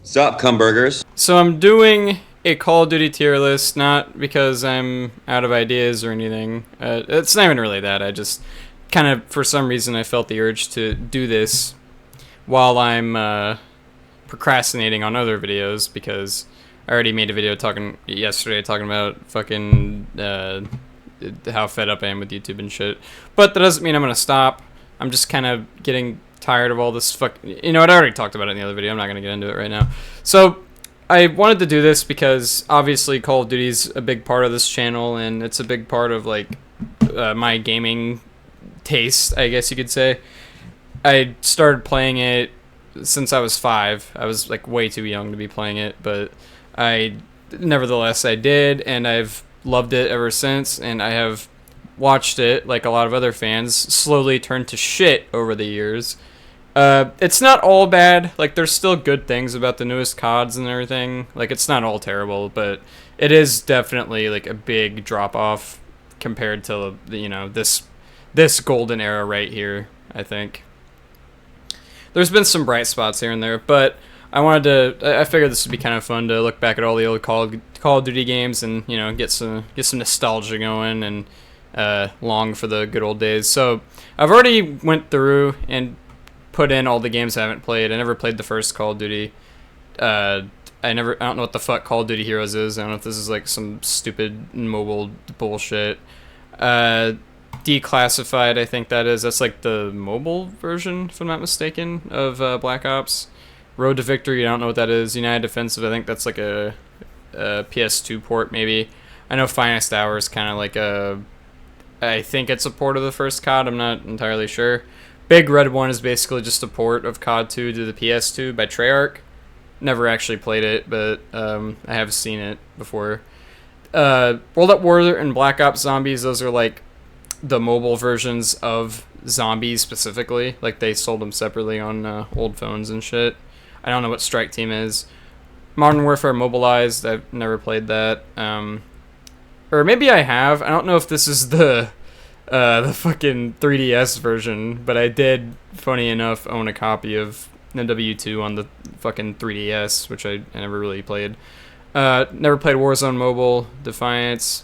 Sup, Cumburgers? So I'm doing a Call of Duty tier list, not because I'm out of ideas or anything. It's not even really that. I just kind of, for some reason, I felt the urge to do this while I'm procrastinating on other videos because I already made a video yesterday talking about fucking how fed up I am with YouTube and shit. But that doesn't mean I'm gonna stop. I'm just kind of getting tired of all this I already talked about it in the other video. I'm not gonna get into it right now. So I wanted to do this because obviously Call of Duty is a big part of this channel, and it's a big part of my gaming taste, I guess you could say. I started playing it since I was 5. I was like way too young to be playing it, but nevertheless I did, and I've loved it ever since, and I have watched it, like a lot of other fans, slowly turn to shit over the years. It's not all bad. Like, there's still good things about the newest CODs and everything. Like, it's not all terrible, but it is definitely like a big drop off compared to this golden era right here. I think there's been some bright spots here and there, but I figured this would be kind of fun to look back at all the old Call of Duty games and get some nostalgia going and long for the good old days. So I've already went through and put in all the games I haven't played. I never played the first Call of Duty. I don't know what the fuck Call of Duty Heroes is. I don't know if this is like some stupid mobile bullshit. Declassified, I think that is. That's like the mobile version, if I'm not mistaken, of Black Ops. Road to Victory, I don't know what that is. United Defensive, I think that's like a PS2 port, maybe. I know Finest Hour is kind of like I think it's a port of the first COD. I'm not entirely sure. Big Red One is basically just a port of COD 2 to the PS2 by Treyarch. Never actually played it, but I have seen it before. World at War and Black Ops Zombies, those are like the mobile versions of Zombies specifically. Like, they sold them separately on old phones and shit. I don't know what Strike Team is. Modern Warfare Mobilized, I've never played that. Or maybe I have. I don't know if this is the fucking 3DS version, but I did, funny enough, own a copy of MW2 on the fucking 3DS, which I never really played. Never played Warzone Mobile, Defiance,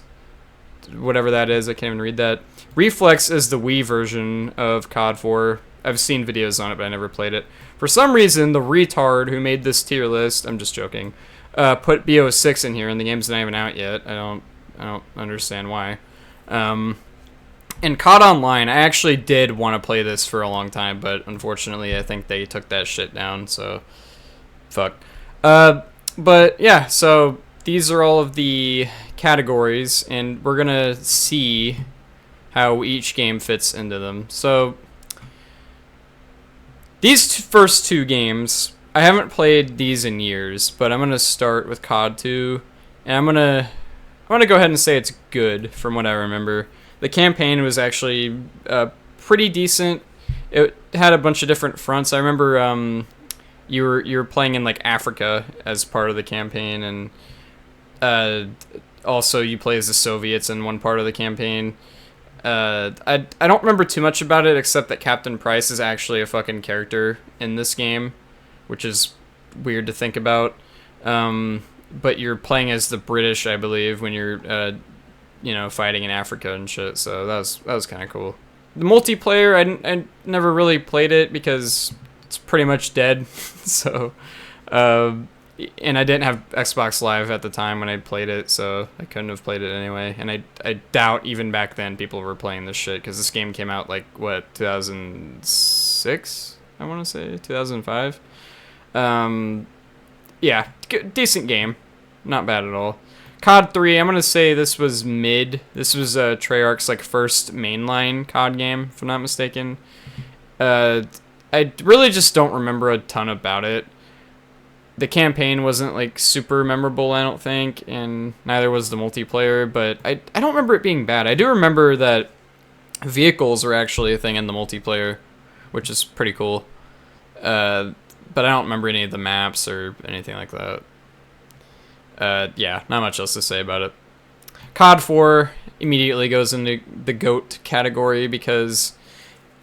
whatever that is, I can't even read that. Reflex is the Wii version of COD 4. I've seen videos on it, but I never played it. For some reason, the retard who made this tier list, I'm just joking, put BO6 in here, and the game's not even out yet. I don't understand why. And COD Online, I actually did want to play this for a long time, but unfortunately I think they took that shit down, so fuck. But yeah, so these are all of the categories, and we're gonna see how each game fits into them. So these first two games, I haven't played these in years, but I'm gonna start with COD 2, and I'm gonna go ahead and say it's good from what I remember. The campaign was actually pretty decent. It had a bunch of different fronts. I remember you were playing in like Africa as part of the campaign, and also you play as the Soviets in one part of the campaign. I don't remember too much about it except that Captain Price is actually a fucking character in this game, which is weird to think about. But you're playing as the British, I believe, when you're fighting in Africa and shit. So that was kind of cool. The multiplayer, I never really played it because it's pretty much dead. So, and I didn't have Xbox Live at the time when I played it, so I couldn't have played it anyway. And I doubt even back then people were playing this shit because this game came out like, what, 2006? I want to say 2005. Yeah, decent game. Not bad at all. COD 3, I'm going to say this was mid. This was Treyarch's like first mainline COD game, if I'm not mistaken. I really just don't remember a ton about it. The campaign wasn't like super memorable, I don't think, and neither was the multiplayer, but I don't remember it being bad. I do remember that vehicles were actually a thing in the multiplayer, which is pretty cool. But I don't remember any of the maps or anything like that. Yeah, not much else to say about it. COD 4 immediately goes into the GOAT category because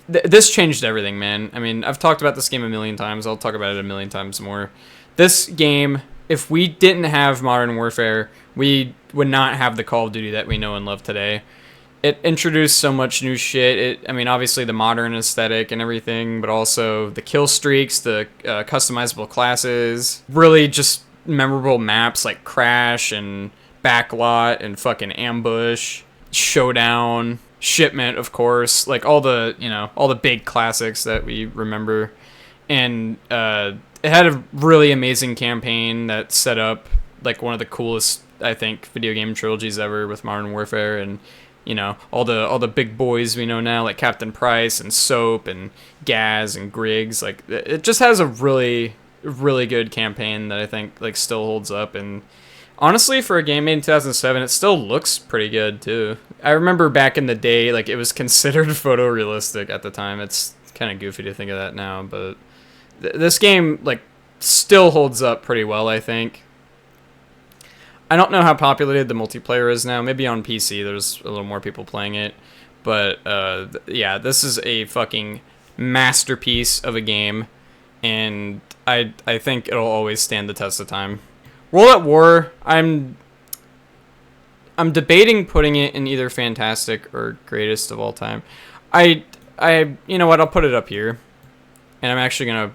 this changed everything, man. I mean, I've talked about this game a million times. I'll talk about it a million times more. This game, if we didn't have Modern Warfare, we would not have the Call of Duty that we know and love today. It introduced so much new shit. I mean, obviously the modern aesthetic and everything, but also the kill streaks, the customizable classes, really just memorable maps like Crash and Backlot and fucking Ambush, Showdown, Shipment, of course, like all the big classics that we remember. And it had a really amazing campaign that set up like one of the coolest, I think, video game trilogies ever with Modern Warfare. And all the big boys we know now, like Captain Price and Soap and Gaz and Griggs. Like, it just has a really, really good campaign that I think like still holds up. And honestly, for a game made in 2007, it still looks pretty good too. I remember back in the day, like, it was considered photorealistic at the time. It's kind of goofy to think of that now, but this game like still holds up pretty well, I think. I don't know how populated the multiplayer is now. Maybe on PC there's a little more people playing it. But yeah, this is a fucking masterpiece of a game. And I think it'll always stand the test of time. World at War, I'm debating putting it in either Fantastic or Greatest of All Time. You know what, I'll put it up here. And I'm actually going to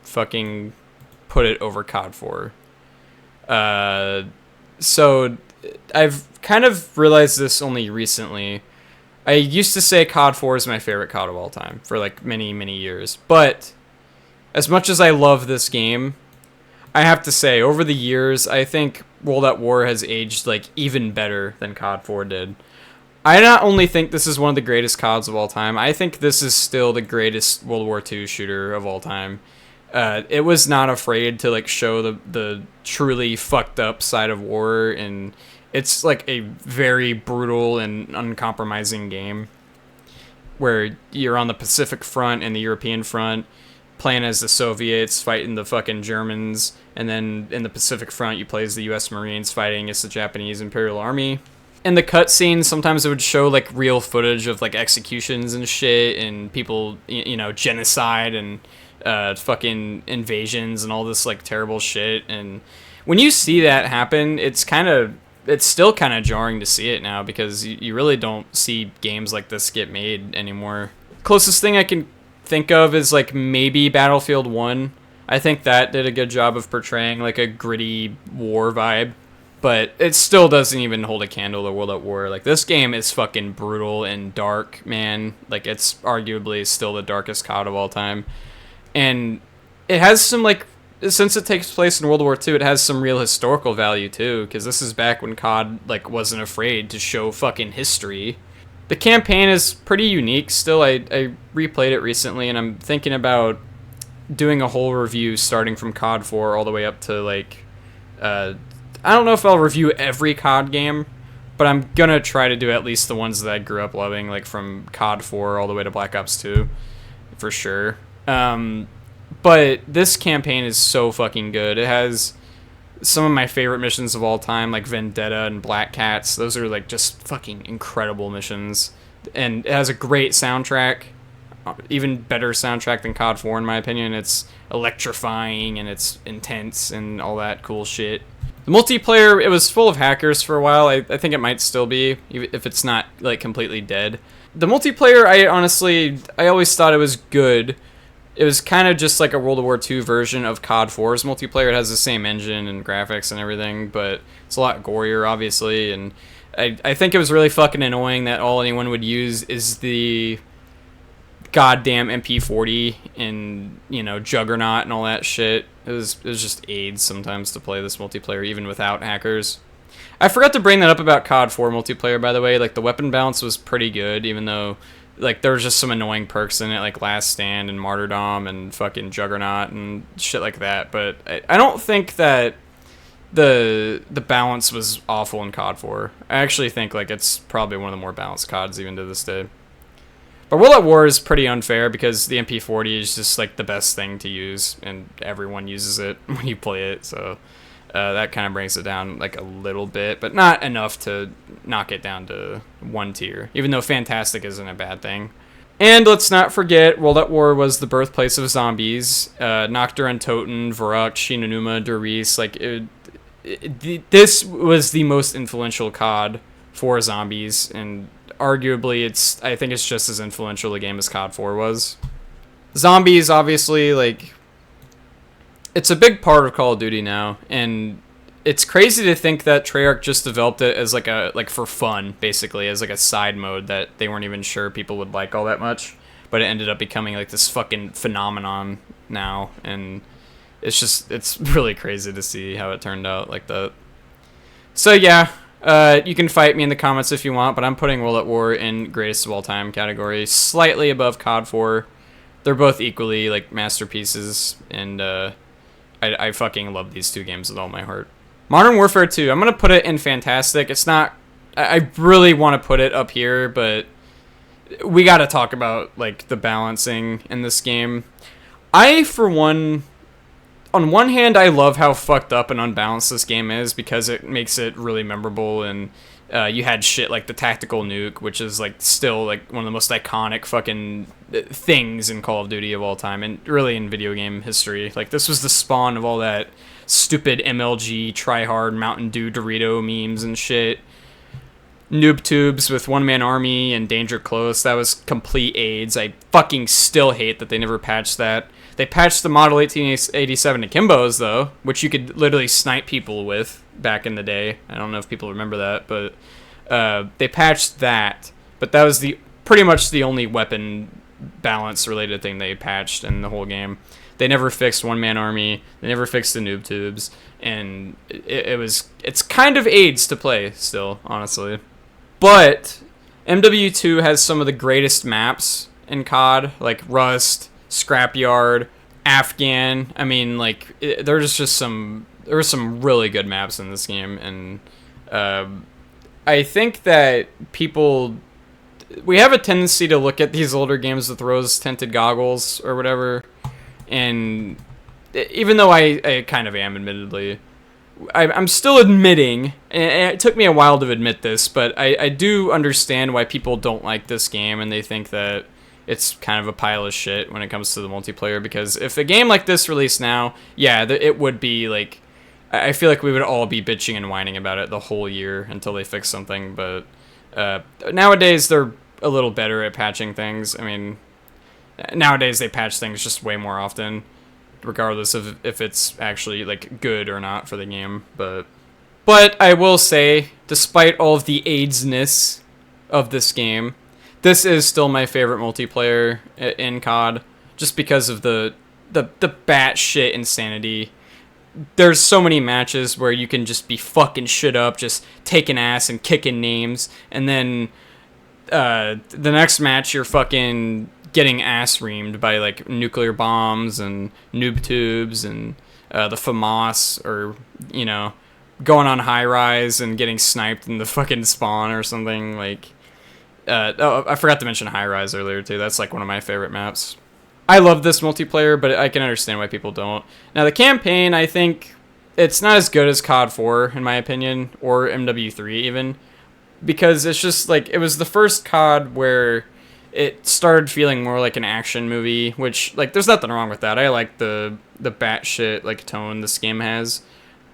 fucking put it over COD 4. So, I've kind of realized this only recently. I used to say COD 4 is my favorite COD of all time for like many, many years. But, as much as I love this game, I have to say, over the years, I think World at War has aged like even better than COD 4 did. I not only think this is one of the greatest CODs of all time, I think this is still the greatest World War II shooter of all time. It was not afraid to like show the truly fucked up side of war, and it's like a very brutal and uncompromising game where you're on the Pacific front and the European front, playing as the Soviets fighting the fucking Germans, and then in the Pacific front you play as the US Marines fighting against the Japanese Imperial Army. In the cutscenes, sometimes it would show like real footage of like executions and shit, and people, genocide and fucking invasions and all this like terrible shit. And when you see that happen, it's still kind of jarring to see it now, because you really don't see games like this get made anymore. Closest thing I can think of is like maybe Battlefield 1. I think that did a good job of portraying like a gritty war vibe, but it still doesn't even hold a candle to World at War. Like, this game is fucking brutal and dark, man. Like, it's arguably still the darkest COD of all time. And it has some, like, since it takes place in World War II, it has some real historical value, too, because this is back when COD, like, wasn't afraid to show fucking history. The campaign is pretty unique still. I replayed it recently, and I'm thinking about doing a whole review starting from COD 4 all the way up to, like, I don't know if I'll review every COD game, but I'm gonna try to do at least the ones that I grew up loving, like from COD 4 all the way to Black Ops 2, for sure. But this campaign is so fucking good. It has some of my favorite missions of all time, like Vendetta and Black Cats. Those are like just fucking incredible missions. And it has a great soundtrack, even better soundtrack than COD 4 in my opinion. It's electrifying and it's intense and all that cool shit. The multiplayer, it was full of hackers for a while. I think it might still be, if it's not like completely dead. The multiplayer, I always thought it was good. It was kind of just like a World War II version of COD 4's multiplayer. It has the same engine and graphics and everything, but it's a lot gorier, obviously. And I think it was really fucking annoying that all anyone would use is the goddamn MP40 and, Juggernaut and all that shit. It was just AIDS sometimes to play this multiplayer, even without hackers. I forgot to bring that up about COD 4 multiplayer, by the way. Like, the weapon balance was pretty good, even though, like, there was just some annoying perks in it, like Last Stand and Martyrdom and fucking Juggernaut and shit like that. But I don't think that the balance was awful in COD 4. I actually think, like, it's probably one of the more balanced CODs even to this day. But World at War is pretty unfair because the MP40 is just like the best thing to use, and everyone uses it when you play it. So that kind of brings it down like a little bit, but not enough to knock it down to one tier. Even though Fantastic isn't a bad thing. And let's not forget, World at War was the birthplace of zombies. Noctur and Toten, Varrock, Shinonuma, Durice, this was the most influential COD for zombies, and arguably I think it's just as influential a game as COD 4 was. Zombies, obviously, like, it's a big part of Call of Duty now, and it's crazy to think that Treyarch just developed it as like for fun, basically, as like a side mode that they weren't even sure people would like all that much, but it ended up becoming like this fucking phenomenon now, and it's really crazy to see how it turned out like that. So yeah, you can fight me in the comments if you want, but I'm putting World at War in greatest of all time category, slightly above COD 4. They're both equally like masterpieces, and I fucking love these two games with all my heart. Modern Warfare 2, I'm gonna put it in fantastic. It's not. I really want to put it up here, but we got to talk about like the balancing in this game. For one, on one hand, I love how fucked up and unbalanced this game is because it makes it really memorable, and you had shit like the tactical nuke, which is like still like one of the most iconic fucking things in Call of Duty of all time, and really in video game history. Like, this was the spawn of all that stupid MLG, tryhard, Mountain Dew, Dorito memes and shit. Noob tubes with One Man Army and Danger Close, that was complete AIDS. I fucking still hate that they never patched that. They patched the Model 1887 Akimbos, though, which you could literally snipe people with back in the day. I don't know if people remember that, but they patched that. But that was pretty much the only weapon balance related thing they patched in the whole game. They never fixed One Man Army. They never fixed the noob tubes, and it's kind of AIDS to play still, honestly. But MW2 has some of the greatest maps in COD, like Rust, Scrapyard, Afghan. I mean, like, there were some really good maps in this game, and I think that we have a tendency to look at these older games with rose-tinted goggles or whatever, and even though I kind of am, admittedly, I'm still admitting, and it took me a while to admit this, but I do understand why people don't like this game, and they think that it's kind of a pile of shit when it comes to the multiplayer, because if a game like this released now, yeah, it would be like, I feel like we would all be bitching and whining about it the whole year until they fix something, but nowadays they're a little better at patching things. I mean, nowadays they patch things just way more often, regardless of if it's actually like good or not for the game. But I will say, despite all of the AIDS-ness of this game, this is still my favorite multiplayer in COD, just because of the batshit insanity. There's so many matches where you can just be fucking shit up, just taking ass and kicking names, and then the next match you're fucking getting ass reamed by like nuclear bombs and noob tubes and the FAMAS, or, you know, going on high rise and getting sniped in the fucking spawn or something. Like, I forgot to mention high rise earlier too. That's like one of my favorite maps. I love this multiplayer, but I can understand why people don't. Now, the campaign, I think it's not as good as COD 4 in my opinion, or MW3 even, because it's just like, it was the first COD where it started feeling more like an action movie, which, like, there's nothing wrong with that. I like the batshit like tone this game has,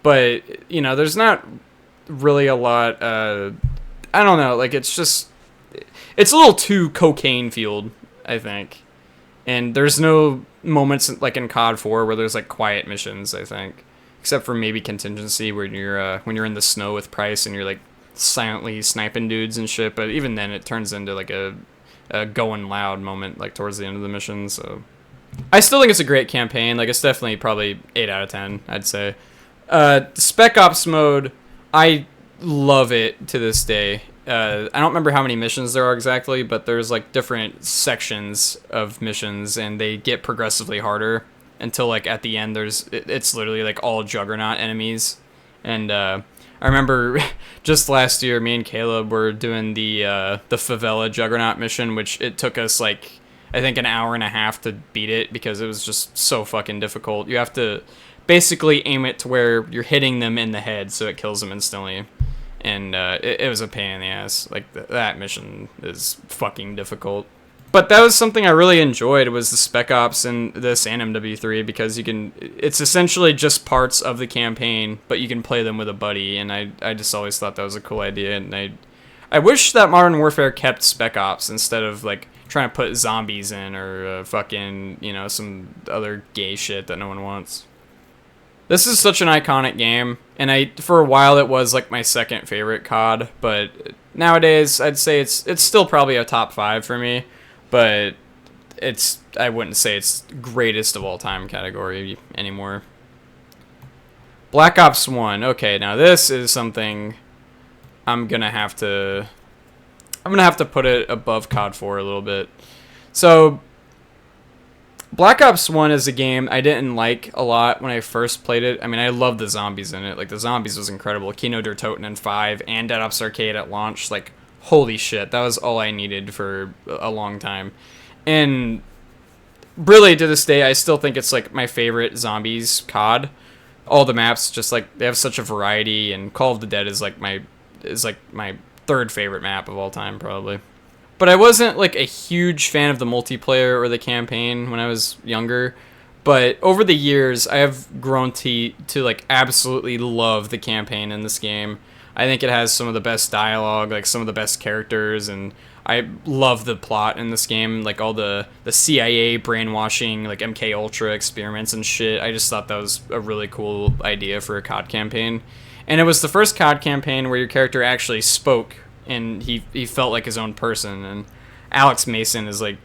but, you know, there's not really a lot. I don't know, like, it's a little too cocaine fueled, I think, and there's no moments like in COD 4 where there's like quiet missions, I think, except for maybe Contingency, where you're in the snow with Price and you're like silently sniping dudes and shit. But even then, it turns into like a going loud moment like towards the end of the mission. So I still think it's a great campaign. Like, it's definitely probably 8 out of 10, I'd say. Spec Ops mode, I love it to this day. I don't remember how many missions there are exactly, but there's like different sections of missions, and they get progressively harder until like at the end it's literally like all Juggernaut enemies. And I remember just last year, me and Caleb were doing the favela Juggernaut mission, which it took us like, I think, an hour and a half to beat it because it was just so fucking difficult. You have to basically aim it to where you're hitting them in the head so it kills them instantly. And it was a pain in the ass. Like, that mission is fucking difficult. But that was something I really enjoyed, was the Spec Ops and this and MW3, because it's essentially just parts of the campaign, but you can play them with a buddy, and I just always thought that was a cool idea, and I wish that Modern Warfare kept Spec Ops instead of like trying to put zombies in or fucking, some other gay shit that no one wants. This is such an iconic game, and for a while it was like my second favorite COD, but nowadays I'd say it's still probably a top 5 for me, but I wouldn't say it's greatest of all time category anymore. Black Ops 1. Okay, now this is something I'm gonna have to put it above COD 4 a little bit. So Black Ops 1 is a game I didn't like a lot when I first played it. I mean, I love the zombies in it. Like, the zombies was incredible. Kino der Toten in 5 and Dead Ops Arcade at launch. Like, holy shit. That was all I needed for a long time. And really, to this day, I still think it's, like, my favorite zombies COD. All the maps, just, like, they have such a variety. And Call of the Dead is, like, my third favorite map of all time, probably. But I wasn't like a huge fan of the multiplayer or the campaign when I was younger. But over the years, I have grown to like absolutely love the campaign in this game. I think it has some of the best dialogue, like some of the best characters, and I love the plot in this game, like all the CIA brainwashing, like MK Ultra experiments and shit. I just thought that was a really cool idea for a COD campaign. And it was the first COD campaign where your character actually spoke and he felt like his own person. And Alex Mason is like,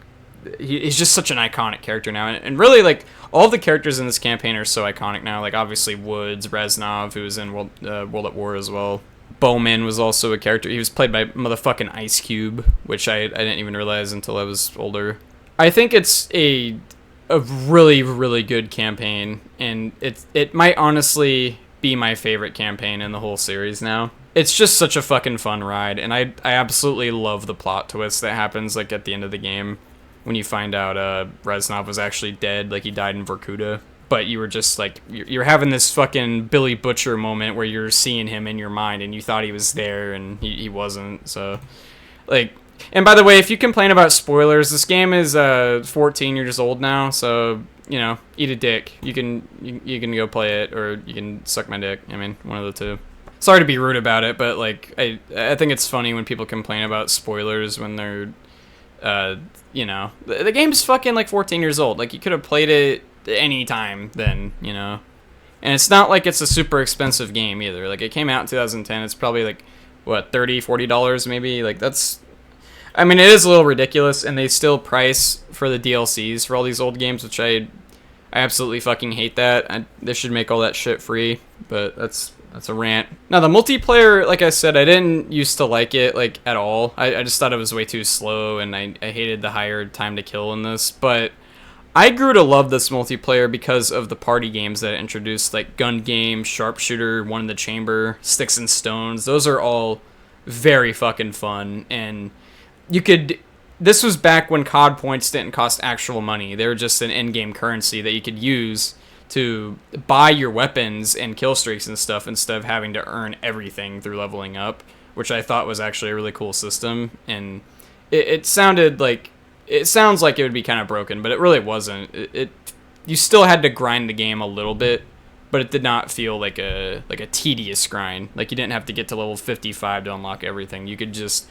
he's just such an iconic character now. And really, like, all the characters in this campaign are so iconic now. Like, obviously Woods, Reznov, who was in World at War as well. Bowman was also a character. He was played by motherfucking Ice Cube, which I didn't even realize until I was older. I think it's a really, really good campaign, and it might honestly be my favorite campaign in the whole series now. It's just such a fucking fun ride, and I absolutely love the plot twist that happens like at the end of the game when you find out Reznov was actually dead, like he died in Vorkuta. But you were just like, you're having this fucking Billy Butcher moment where you're seeing him in your mind and you thought he was there and he wasn't. So, like, and by the way, if you complain about spoilers, this game is 14 years old now, so, eat a dick. You can go play it, or you can suck my dick. I mean, one of the two. Sorry to be rude about it, but like I think it's funny when people complain about spoilers when they're the game's fucking like 14 years old. Like, you could have played it any time then, and it's not like it's a super expensive game either. Like, it came out in 2010. It's probably like what, $30-$40 maybe. Like, that's, I mean, it is a little ridiculous, and they still price for the DLCs for all these old games, which I absolutely fucking hate that. They should make all that shit free, but that's a rant. Now, the multiplayer, like I said, I didn't used to like it, like, at all. I just thought it was way too slow, and I hated the higher time to kill in this. But I grew to love this multiplayer because of the party games that it introduced, like Gun Game, Sharpshooter, One in the Chamber, Sticks and Stones. Those are all very fucking fun, and this was back when COD points didn't cost actual money. They were just an in-game currency that you could use to buy your weapons and kill streaks and stuff instead of having to earn everything through leveling up, which I thought was actually a really cool system. And it sounds like it would be kind of broken, but it really wasn't. You still had to grind the game a little bit, but it did not feel like a tedious grind. Like, you didn't have to get to level 55 to unlock everything. You could just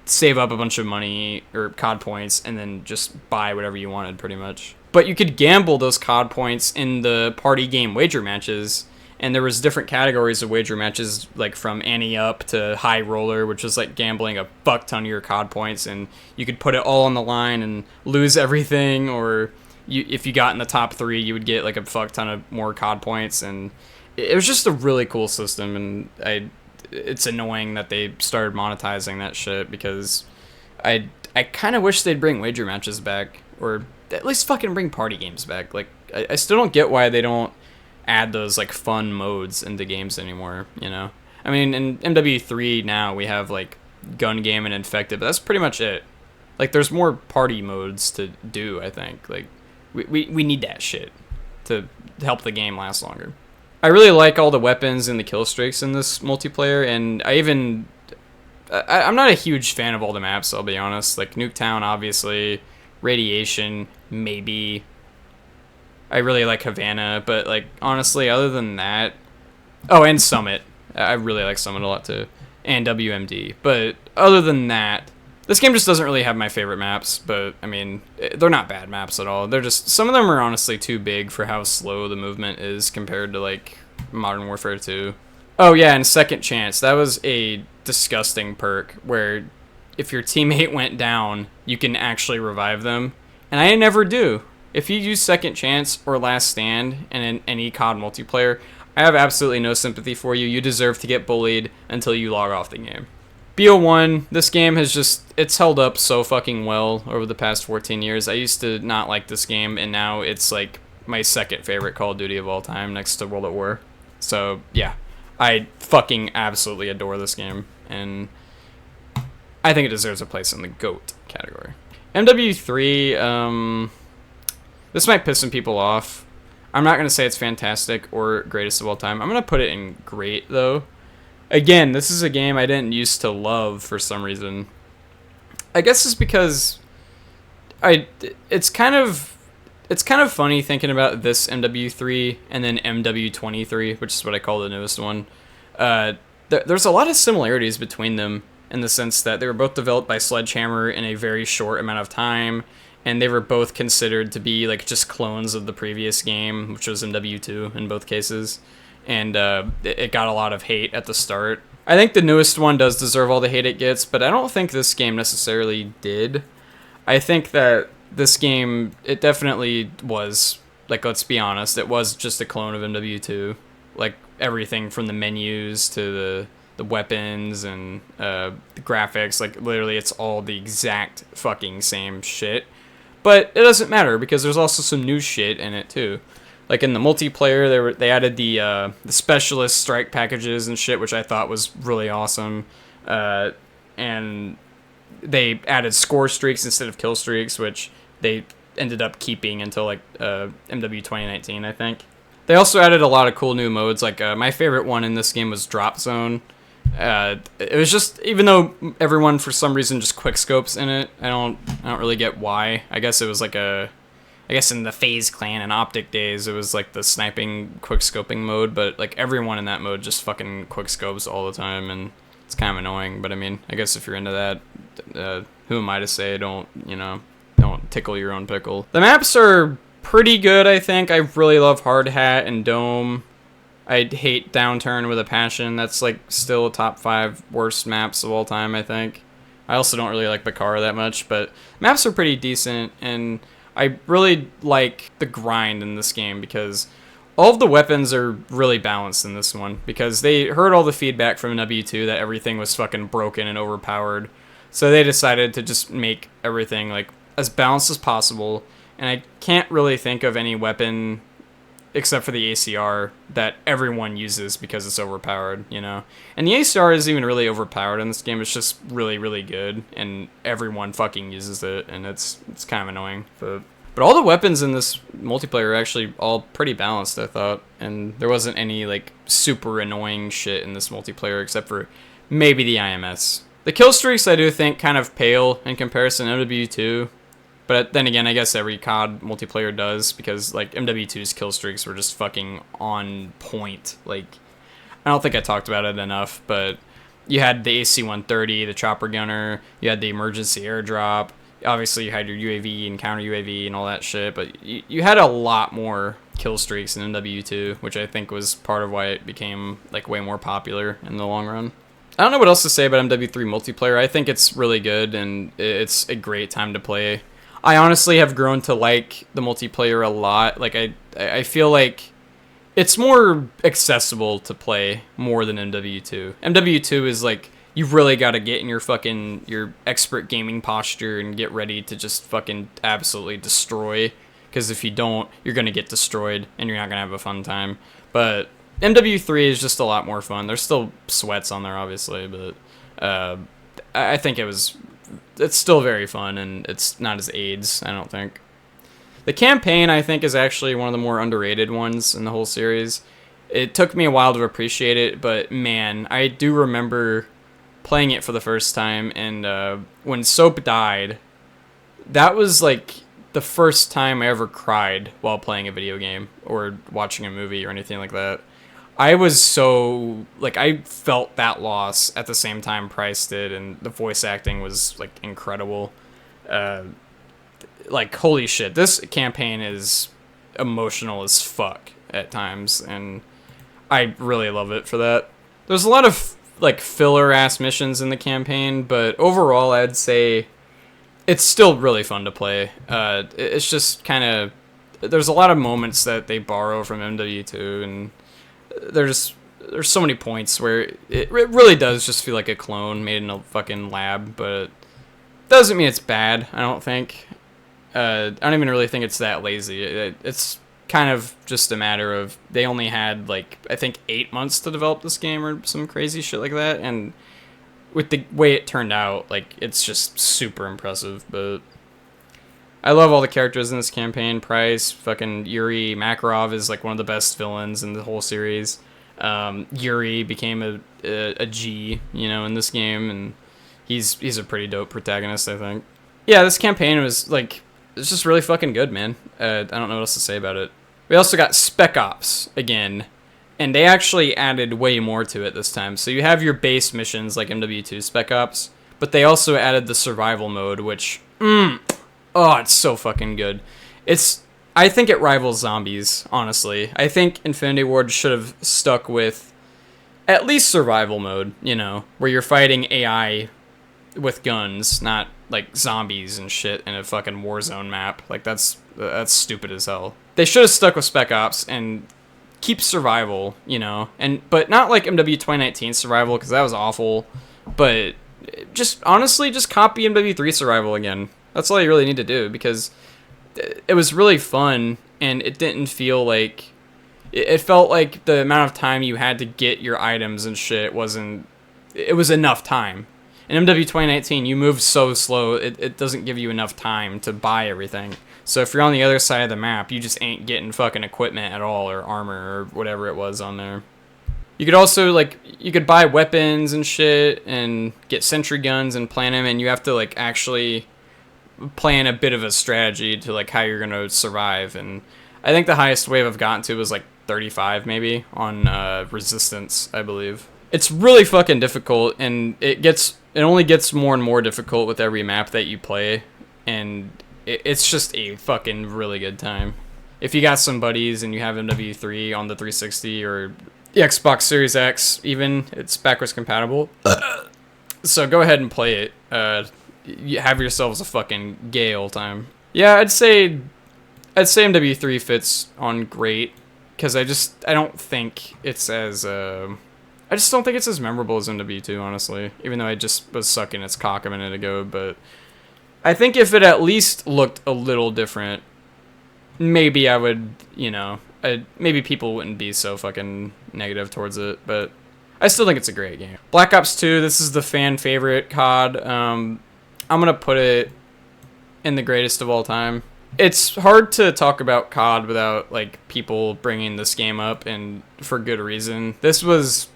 save up a bunch of money or COD points and then just buy whatever you wanted, pretty much. But you could gamble those COD points in the party game wager matches, and there was different categories of wager matches, like from ante up to high roller, which was like gambling a fuck ton of your COD points, and you could put it all on the line and lose everything, or if you got in the top 3, you would get like a fuck ton of more COD points, and it was just a really cool system. And it's annoying that they started monetizing that shit, because I kind of wish they'd bring wager matches back, or at least fucking bring party games back. Like, I still don't get why they don't add those like fun modes into games anymore, I mean, in MW3 now we have like Gun Game and Infected, but that's pretty much it. Like, there's more party modes to do, I think. Like, we need that shit to help the game last longer. I really like all the weapons and the kill streaks in this multiplayer, and I'm not a huge fan of all the maps, I'll be honest. Like, Nuketown, obviously, Radiation, maybe. I really like Havana, but like honestly, other than that, oh, and Summit. I really like Summit a lot too, and WMD. But other than that, this game just doesn't really have my favorite maps. But I mean, they're not bad maps at all. They're just, some of them are honestly too big for how slow the movement is compared to like Modern Warfare 2. Oh yeah, and Second Chance. That was a disgusting perk where if your teammate went down, you can actually revive them, and I never do. If you use Second Chance or Last Stand in any COD multiplayer, I have absolutely no sympathy for you. You deserve to get bullied until you log off the game. BO1, this game has just, it's held up so fucking well over the past 14 years. I used to not like this game, and now it's like my second favorite Call of Duty of all time, next to World at War. So, yeah, I fucking absolutely adore this game, and I think it deserves a place in the GOAT category. MW3, this might piss some people off. I'm not going to say it's fantastic or greatest of all time. I'm going to put it in great, though. Again, this is a game I didn't used to love for some reason. I guess it's because it's kind of funny thinking about this MW3 and then MW23, which is what I call the newest one. There's a lot of similarities between them in the sense that they were both developed by Sledgehammer in a very short amount of time, and they were both considered to be like just clones of the previous game, which was MW2 in both cases. And it got a lot of hate at the start. I think the newest one does deserve all the hate it gets, but I don't think this game necessarily did. I think that this game, it definitely was, like, let's be honest, it was just a clone of MW2. Like, everything from the menus to the weapons and the graphics, like, literally it's all the exact fucking same shit. But it doesn't matter, because there's also some new shit in it, too. Like in the multiplayer, they added the specialist strike packages and shit, which I thought was really awesome. And they added score streaks instead of kill streaks, which they ended up keeping until like MW 2019, I think. They also added a lot of cool new modes. Like my favorite one in this game was Drop Zone. It was just, even though everyone for some reason just quickscopes in it, I don't really get why. I guess it was like I guess in the FaZe Clan and Optic days, it was like the sniping quickscoping mode, but like everyone in that mode just fucking quickscopes all the time, and it's kind of annoying. But I mean, I guess if you're into that, who am I to say don't tickle your own pickle? The maps are pretty good, I think. I really love Hard Hat and Dome. I hate Downturn with a passion. That's like still a top 5 worst maps of all time, I think. I also don't really like Bakara that much, but maps are pretty decent, and I really like the grind in this game because all of the weapons are really balanced in this one, because they heard all the feedback from W2 that everything was fucking broken and overpowered. So they decided to just make everything like as balanced as possible, and I can't really think of any weapon except for the ACR that everyone uses because it's overpowered, you know? And the ACR isn't even really overpowered in this game, it's just really, really good, and everyone fucking uses it, and it's kind of annoying. But all the weapons in this multiplayer are actually all pretty balanced, I thought, and there wasn't any, like, super annoying shit in this multiplayer except for maybe the IMS. The kill streaks, I do think, kind of pale in comparison to MW2. But then again, I guess every COD multiplayer does, because like MW2's kill streaks were just fucking on point. Like, I don't think I talked about it enough, but you had the AC-130, the chopper gunner, you had the emergency airdrop, obviously you had your UAV and counter UAV and all that shit, but you had a lot more kill streaks in MW2, which I think was part of why it became like way more popular in the long run. I don't know what else to say about MW3 multiplayer. I think it's really good, and it's a great time to play. I honestly have grown to like the multiplayer a lot. Like, I feel like it's more accessible to play more than MW2. MW2 is like, you've really got to get in your expert gaming posture and get ready to just fucking absolutely destroy. Because if you don't, you're going to get destroyed and you're not going to have a fun time. But MW3 is just a lot more fun. There's still sweats on there, obviously, but I think it's still very fun, and it's not as AIDS, I don't think. The campaign, I think, is actually one of the more underrated ones in the whole series. It took me a while to appreciate it, but man, I do remember playing it for the first time, and when Soap died, that was like the first time I ever cried while playing a video game or watching a movie or anything like that. I was so like I felt that loss at the same time Price did, and the voice acting was like incredible. Uh, like holy shit, this campaign is emotional as fuck at times, and I really love it for that. There's a lot of like filler ass missions in the campaign, but overall I'd say it's still really fun to play. It's just kind of there's a lot of moments that they borrow from MW2, and there's so many points where it really does just feel like a clone made in a fucking lab, but doesn't mean it's bad. I don't think. I don't even really think it's that lazy. It's kind of just a matter of they only had like I think 8 months to develop this game or some crazy shit like that, and with the way it turned out, like it's just super impressive. But I love all the characters in this campaign. Price, fucking Yuri Makarov is like one of the best villains in the whole series. Yuri became a G, you know, in this game, and he's a pretty dope protagonist, I think. Yeah, this campaign was like it's just really fucking good, man. I don't know what else to say about it. We also got Spec Ops again, and they actually added way more to it this time. So you have your base missions like MW2 Spec Ops, but they also added the survival mode, which, oh, it's so fucking good. I think it rivals Zombies, honestly. I think Infinity Ward should have stuck with at least survival mode, you know, where you're fighting AI with guns, not like zombies and shit in a fucking Warzone map. Like that's stupid as hell. They should have stuck with Spec Ops and keep survival, you know, but not like MW 2019 survival because that was awful. But just honestly, just copy MW3 survival again. That's all you really need to do because it was really fun and it didn't feel like it felt like the amount of time you had to get your items and shit it was enough time. In MW 2019, you move so slow, it doesn't give you enough time to buy everything. So if you're on the other side of the map, you just ain't getting fucking equipment at all, or armor, or whatever it was on there. You could also, like, you could buy weapons and shit, and get sentry guns and plan them, and you have to, like, actually plan a bit of a strategy to, like, how you're gonna survive. And I think the highest wave I've gotten to was, like, 35, maybe, on Resistance, I believe. It's really fucking difficult, and it only gets more and more difficult with every map that you play, and it's just a fucking really good time. If you got some buddies and you have MW3 on the 360 or the Xbox Series X, even, it's backwards compatible. So go ahead and play it. You have yourselves a fucking gay old time. Yeah, I'd say MW3 fits on great, because I don't think it's as I just don't think it's as memorable as MW2, honestly. Even though I just was sucking its cock a minute ago, but I think if it at least looked a little different, maybe I would, you know, maybe people wouldn't be so fucking negative towards it, but I still think it's a great game. Black Ops 2, this is the fan favorite COD. I'm gonna put it in the greatest of all time. It's hard to talk about COD without, like, people bringing this game up, and for good reason. This was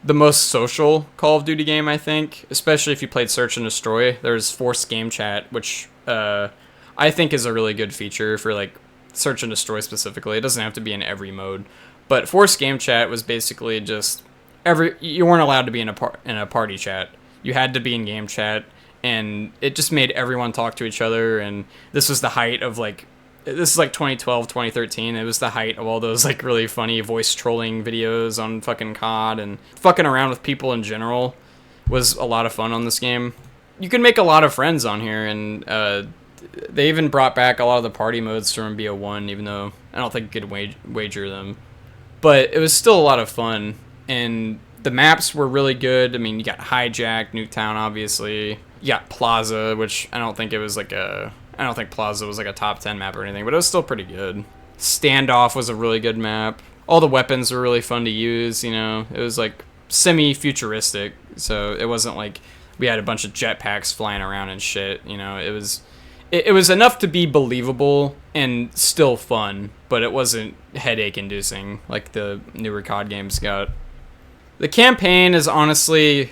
the most social Call of Duty game, I think, especially if you played Search and Destroy. There's forced game chat, which I think is a really good feature for, like, Search and Destroy specifically. It doesn't have to be in every mode, but forced game chat was basically just you weren't allowed to be in a party chat. You had to be in game chat, and it just made everyone talk to each other. And this was the height of, like, this is like 2012, 2013. It was the height of all those, like, really funny voice trolling videos on fucking COD, and fucking around with people in general was a lot of fun on this game. You can make a lot of friends on here, and they even brought back a lot of the party modes from BO1, even though I don't think you could wager them. But it was still a lot of fun, and the maps were really good. I mean, you got Hijack, Nuketown, obviously. You got Plaza, which I don't think Plaza was like a top 10 map or anything, but it was still pretty good. Standoff was a really good map. All the weapons were really fun to use, you know. It was like semi-futuristic, so it wasn't like we had a bunch of jetpacks flying around and shit, you know. It was enough to be believable and still fun, but it wasn't headache-inducing like the newer COD games got. The campaign is honestly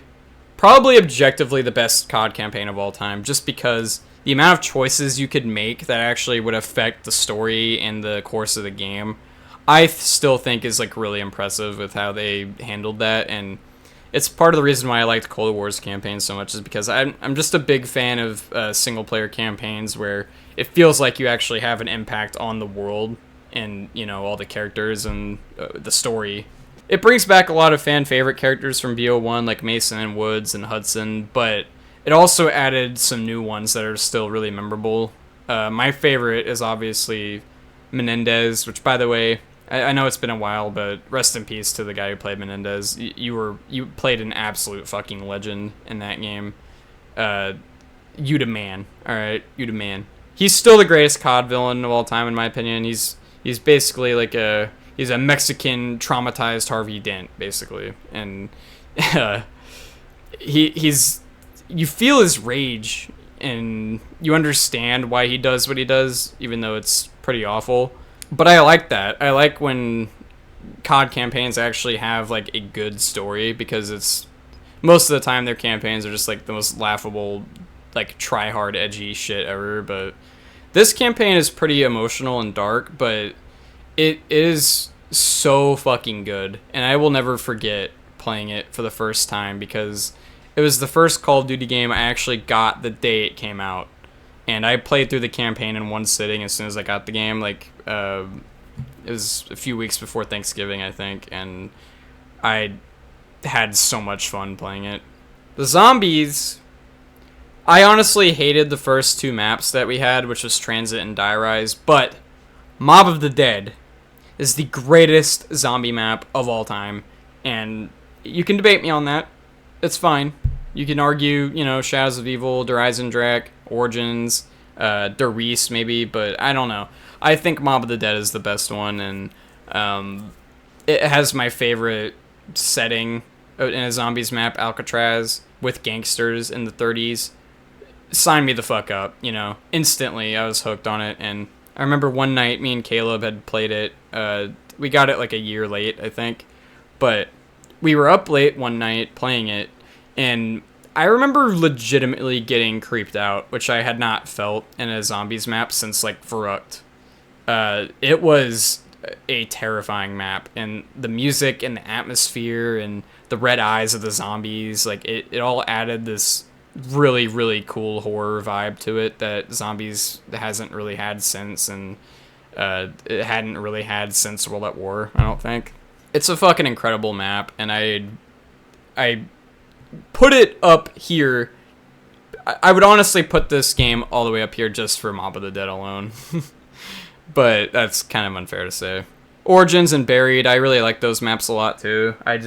probably objectively the best COD campaign of all time, just because the amount of choices you could make that actually would affect the story and the course of the game, I still think is like really impressive with how they handled that. And it's part of the reason why I liked Cold War's campaign so much, is because I'm just a big fan of single player campaigns where it feels like you actually have an impact on the world and, you know, all the characters and the story. It brings back a lot of fan favorite characters from BO1 like Mason and Woods and Hudson, but it also added some new ones that are still really memorable. My favorite is obviously Menendez, which, by the way, I know it's been a while, but rest in peace to the guy who played Menendez. You played an absolute fucking legend in that game. You the man. All right, you the man. He's still the greatest COD villain of all time, in my opinion. He's basically like he's a Mexican traumatized Harvey Dent, basically, and he's you feel his rage and you understand why he does what he does, even though it's pretty awful. But I like that. I like when COD campaigns actually have like a good story, because it's most of the time their campaigns are just like the most laughable, like try hard edgy shit ever. But this campaign is pretty emotional and dark, but it is so fucking good, and I will never forget playing it for the first time, because it was the first Call of Duty game I actually got the day it came out. And I played through the campaign in one sitting as soon as I got the game. Like, it was a few weeks before Thanksgiving, I think, and I had so much fun playing it. The zombies, I honestly hated the first two maps that we had, which was Transit and Die Rise, but Mob of the Dead is the greatest zombie map of all time, and you can debate me on that. It's fine. You can argue, you know, Shadows of Evil, Der Eisendrache, Origins, Der Reese maybe, but I don't know. I think Mob of the Dead is the best one, and it has my favorite setting in a zombies map, Alcatraz, with gangsters in the 30s. Sign me the fuck up, you know. Instantly, I was hooked on it, and I remember one night me and Caleb had played it. We got it like a year late, I think, but we were up late one night playing it, and I remember legitimately getting creeped out, which I had not felt in a zombies map since, like, Verrückt. It was a terrifying map, and the music and the atmosphere and the red eyes of the zombies, like, it all added this really, really cool horror vibe to it that zombies hasn't really had since, and it hadn't really had since World at War, I don't think. It's a fucking incredible map, and I put it up here. I would honestly put this game all the way up here just for Mob of the Dead alone. But that's kind of unfair to say. Origins and Buried, I really like those maps a lot too. I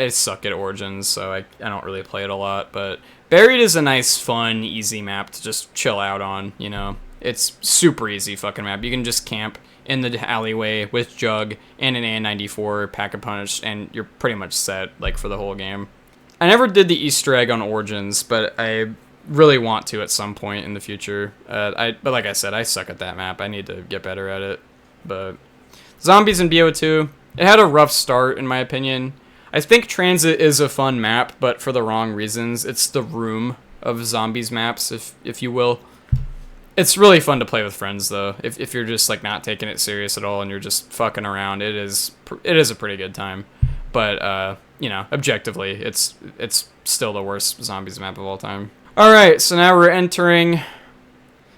suck at Origins, so I don't really play it a lot. But Buried is a nice, fun, easy map to just chill out on, you know. It's super easy fucking map. You can just camp in the alleyway with Jug and an AN-94 Pack-a-Punch, and you're pretty much set, like, for the whole game. I never did the Easter egg on Origins, but I really want to at some point in the future. But like I said, I suck at that map. I need to get better at it. But Zombies in BO2, it had a rough start, in my opinion. I think Transit is a fun map, but for the wrong reasons. It's the room of Zombies maps, if you will. It's really fun to play with friends, though. If you're just, like, not taking it serious at all and you're just fucking around, it is a pretty good time. But you know, objectively, it's still the worst zombies map of all time. All right, so now we're entering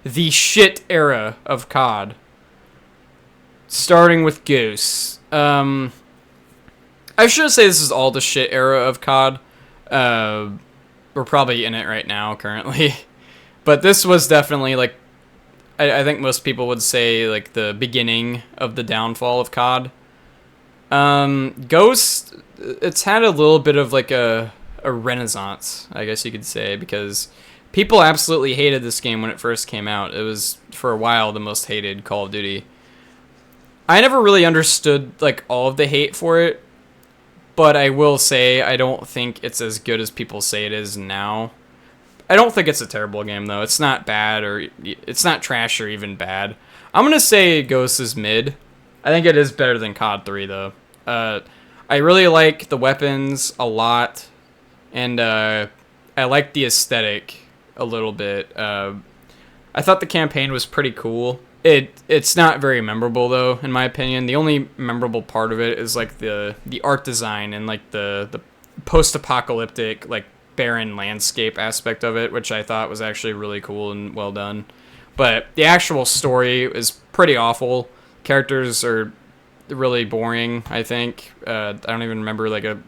the shit era of COD, starting with Goose. I should say this is all the shit era of COD. We're probably in it right now, currently, but this was definitely, like, I think most people would say, like, the beginning of the downfall of COD. Ghost, it's had a little bit of, like, a renaissance, I guess you could say, because people absolutely hated this game when it first came out. It was, for a while, the most hated Call of Duty. I never really understood, like, all of the hate for it, but I will say I don't think it's as good as people say it is now. I don't think it's a terrible game, though. It's not bad, or it's not trash or even bad. I'm gonna say Ghost is mid. I think it is better than COD 3, though. I really like the weapons a lot, and I like the aesthetic a little bit. I thought the campaign was pretty cool. It's not very memorable though, in my opinion. The only memorable part of it is like the art design and like the post-apocalyptic like barren landscape aspect of it, which I thought was actually really cool and well done. But the actual story is pretty awful. Characters are really boring, I think. I don't even remember I don't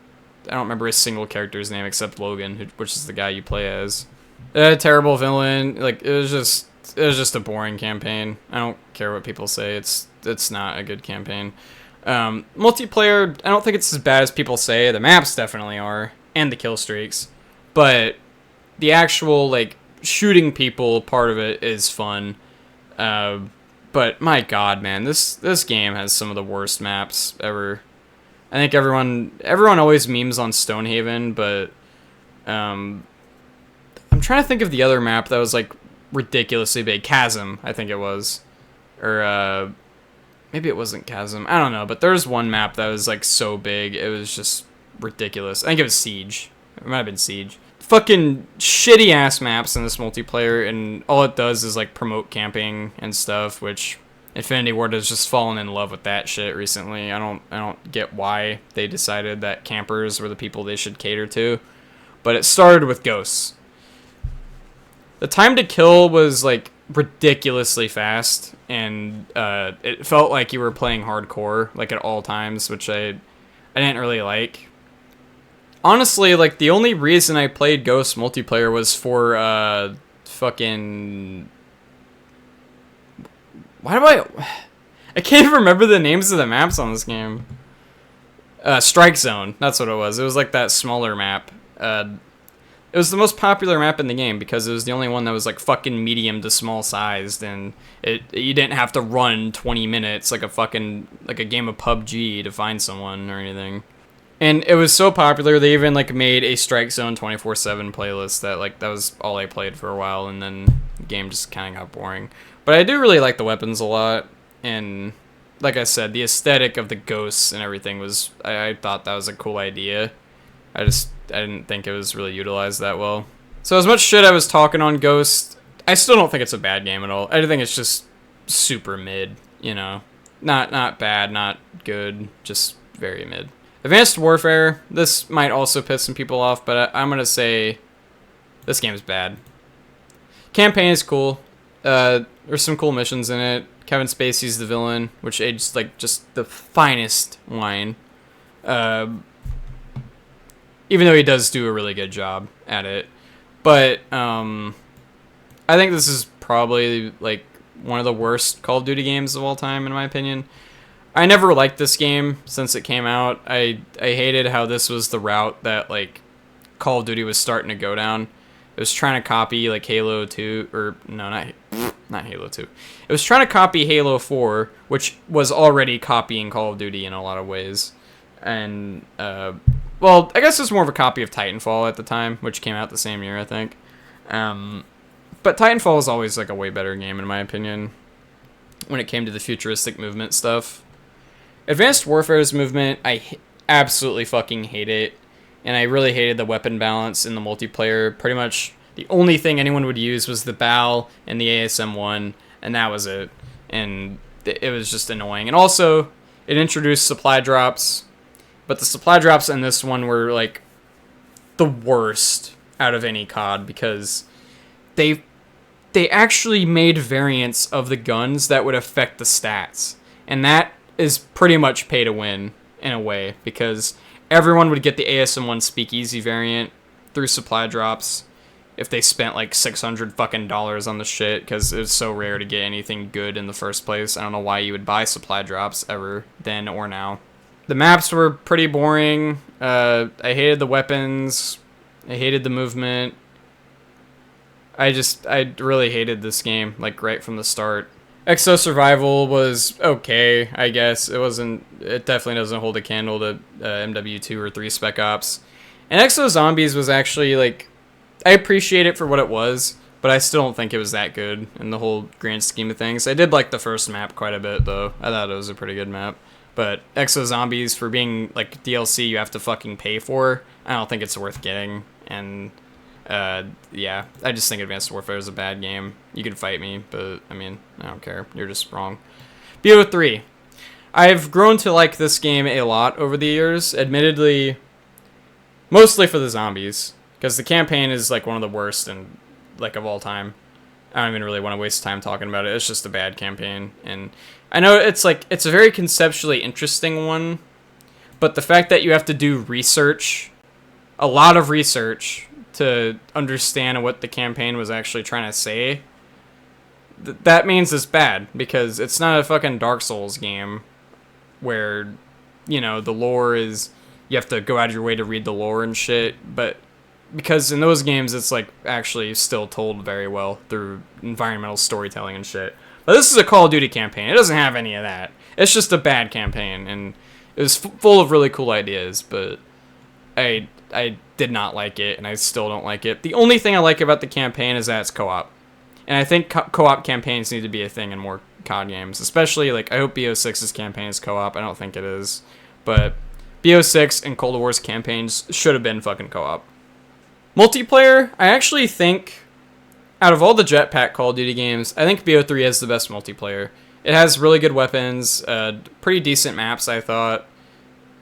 remember a single character's name except Logan, which is the guy you play as. A terrible villain. Like it was just a boring campaign. I don't care what people say. It's not a good campaign. Multiplayer, I don't think it's as bad as people say. The maps definitely are, and the kill streaks. But the actual like shooting people part of it is fun. But my god, man, this game has some of the worst maps ever. I think everyone always memes on Stonehaven, but I'm trying to think of the other map that was like ridiculously big. Chasm, I think it was, or maybe it wasn't Chasm. I don't know, but there's one map that was like so big it was just ridiculous. I think it was Siege. It might have been Siege. Fucking shitty ass maps in this multiplayer, and all it does is like promote camping and stuff, which Infinity Ward has just fallen in love with that shit recently. I don't get why they decided that campers were the people they should cater to, but it started with ghosts. The time to kill was like ridiculously fast, and it felt like you were playing hardcore like at all times, which I didn't really like. Honestly, like, the only reason I played Ghost multiplayer was for, fucking... Why do I can't even remember the names of the maps on this game. Strike Zone, that's what it was. It was, like, that smaller map. It was the most popular map in the game because it was the only one that was, like, fucking medium to small sized, and you didn't have to run 20 minutes like a game of PUBG to find someone or anything. And it was so popular, they even, like, made a Strike Zone 24/7 playlist that was all I played for a while, and then the game just kind of got boring. But I do really like the weapons a lot, and like I said, the aesthetic of the ghosts and everything was, I thought that was a cool idea. I didn't think it was really utilized that well. So as much shit I was talking on Ghost, I still don't think it's a bad game at all. I think it's just super mid, you know. Not bad, not good, just very mid. Advanced Warfare, this might also piss some people off, but I'm going to say this game is bad. Campaign is cool. There's some cool missions in it. Kevin Spacey's the villain, which aged like just the finest wine. Even though he does do a really good job at it. But I think this is probably like one of the worst Call of Duty games of all time, in my opinion. I never liked this game since it came out. I hated how this was the route that like Call of Duty was starting to go down. It was trying to copy like Halo 2, or no, not Halo 2. It was trying to copy Halo 4, which was already copying Call of Duty in a lot of ways. And well, I guess it was more of a copy of Titanfall at the time, which came out the same year, I think. But Titanfall is always like a way better game in my opinion when it came to the futuristic movement stuff. Advanced Warfare's movement, I absolutely fucking hate it, and I really hated the weapon balance in the multiplayer. Pretty much the only thing anyone would use was the BAL and the ASM-1, and that was it. And it was just annoying. And also, it introduced supply drops, but the supply drops in this one were like the worst out of any COD because they actually made variants of the guns that would affect the stats, and that is pretty much pay to win in a way because everyone would get the ASM-1 Speakeasy variant through supply drops if they spent like $600 fucking dollars on the shit because it was so rare to get anything good in the first place. I don't know why you would buy supply drops ever then or now. The maps were pretty boring. I hated the weapons. I hated the movement. I really hated this game, like right from the start. Exo Survival was okay, I guess. It definitely doesn't hold a candle to MW2 or 3 Spec Ops. And Exo Zombies was actually, like, I appreciate it for what it was, but I still don't think it was that good in the whole grand scheme of things. I did like the first map quite a bit, though. I thought it was a pretty good map. But Exo Zombies, for being, like, DLC you have to fucking pay for, I don't think it's worth getting. And Yeah, I just think Advanced Warfare is a bad game. You can fight me, but I mean, I don't care. You're just wrong. BO3. I've grown to like this game a lot over the years. Admittedly, mostly for the zombies, because the campaign is like one of the worst and like of all time. I don't even really want to waste time talking about it. It's just a bad campaign, and I know it's like it's a very conceptually interesting one, but the fact that you have to do research, a lot of research, to understand what the campaign was actually trying to say, that means it's bad, because it's not a fucking Dark Souls game where, you know, the lore is, you have to go out of your way to read the lore and shit, but because in those games it's like actually still told very well through environmental storytelling and shit. But this is a Call of Duty campaign. It doesn't have any of that. It's just a bad campaign, and it was full of really cool ideas, but I did not like it, and I still don't like it. The only thing I like about the campaign is that it's co-op. And I think co-op campaigns need to be a thing in more COD games. Especially, like, I hope BO6's campaign is co-op. I don't think it is. But BO6 and Cold War's campaigns should have been fucking co-op. Multiplayer, I actually think, out of all the Jetpack Call of Duty games, I think BO3 has the best multiplayer. It has really good weapons, pretty decent maps, I thought.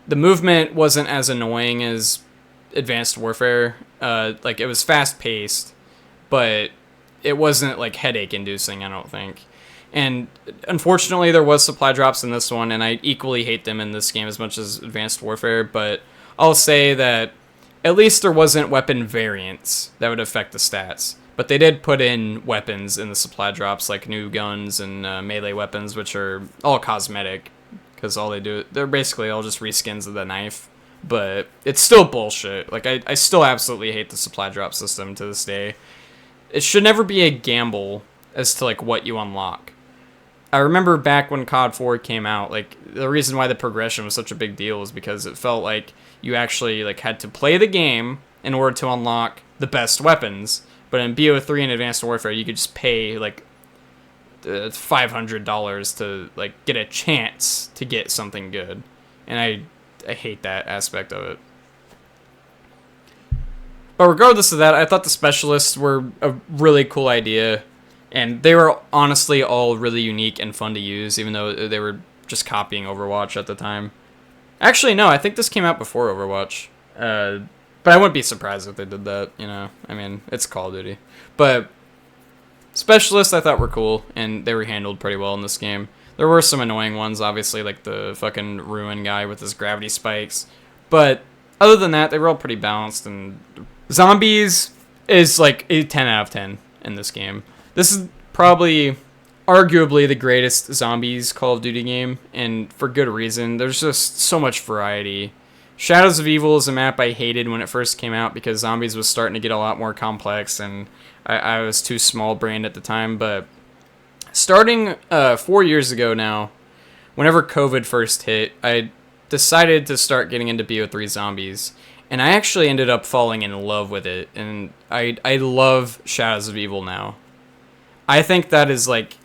The movement wasn't as annoying as Advanced Warfare. Like, it was fast-paced, but it wasn't, like, headache-inducing, I don't think. And unfortunately, there was supply drops in this one, and I equally hate them in this game as much as Advanced Warfare, but I'll say that at least there wasn't weapon variants that would affect the stats. But they did put in weapons in the supply drops, like new guns and melee weapons, which are all cosmetic, because all they do, they're basically all just reskins of the knife. But it's still bullshit. Like, I still absolutely hate the supply drop system to this day. It should never be a gamble as to, like, what you unlock. I remember back when COD 4 came out, like, the reason why the progression was such a big deal was because it felt like you actually, like, had to play the game in order to unlock the best weapons. But in BO3 and Advanced Warfare, you could just pay, like, $500 to, like, get a chance to get something good. And I hate that aspect of it. But regardless of that, I thought the specialists were a really cool idea, and they were honestly all really unique and fun to use, even though they were just copying Overwatch at the time. Actually, no, I think this came out before Overwatch. But I wouldn't be surprised if they did that, you know? I mean, it's Call of Duty. But specialists I thought were cool, and they were handled pretty well in this game. There were some annoying ones, obviously, like the fucking Ruin guy with his gravity spikes. But other than that, they were all pretty balanced, and zombies is like a 10 out of 10 in this game. This is probably, arguably, the greatest zombies Call of Duty game, and for good reason. There's just so much variety. Shadows of Evil is a map I hated when it first came out because zombies was starting to get a lot more complex, and I was too small-brained at the time. But starting 4 years ago now, whenever COVID first hit, I decided to start getting into BO3 zombies. And I actually ended up falling in love with it, and I love Shadows of Evil now. I think that is, like,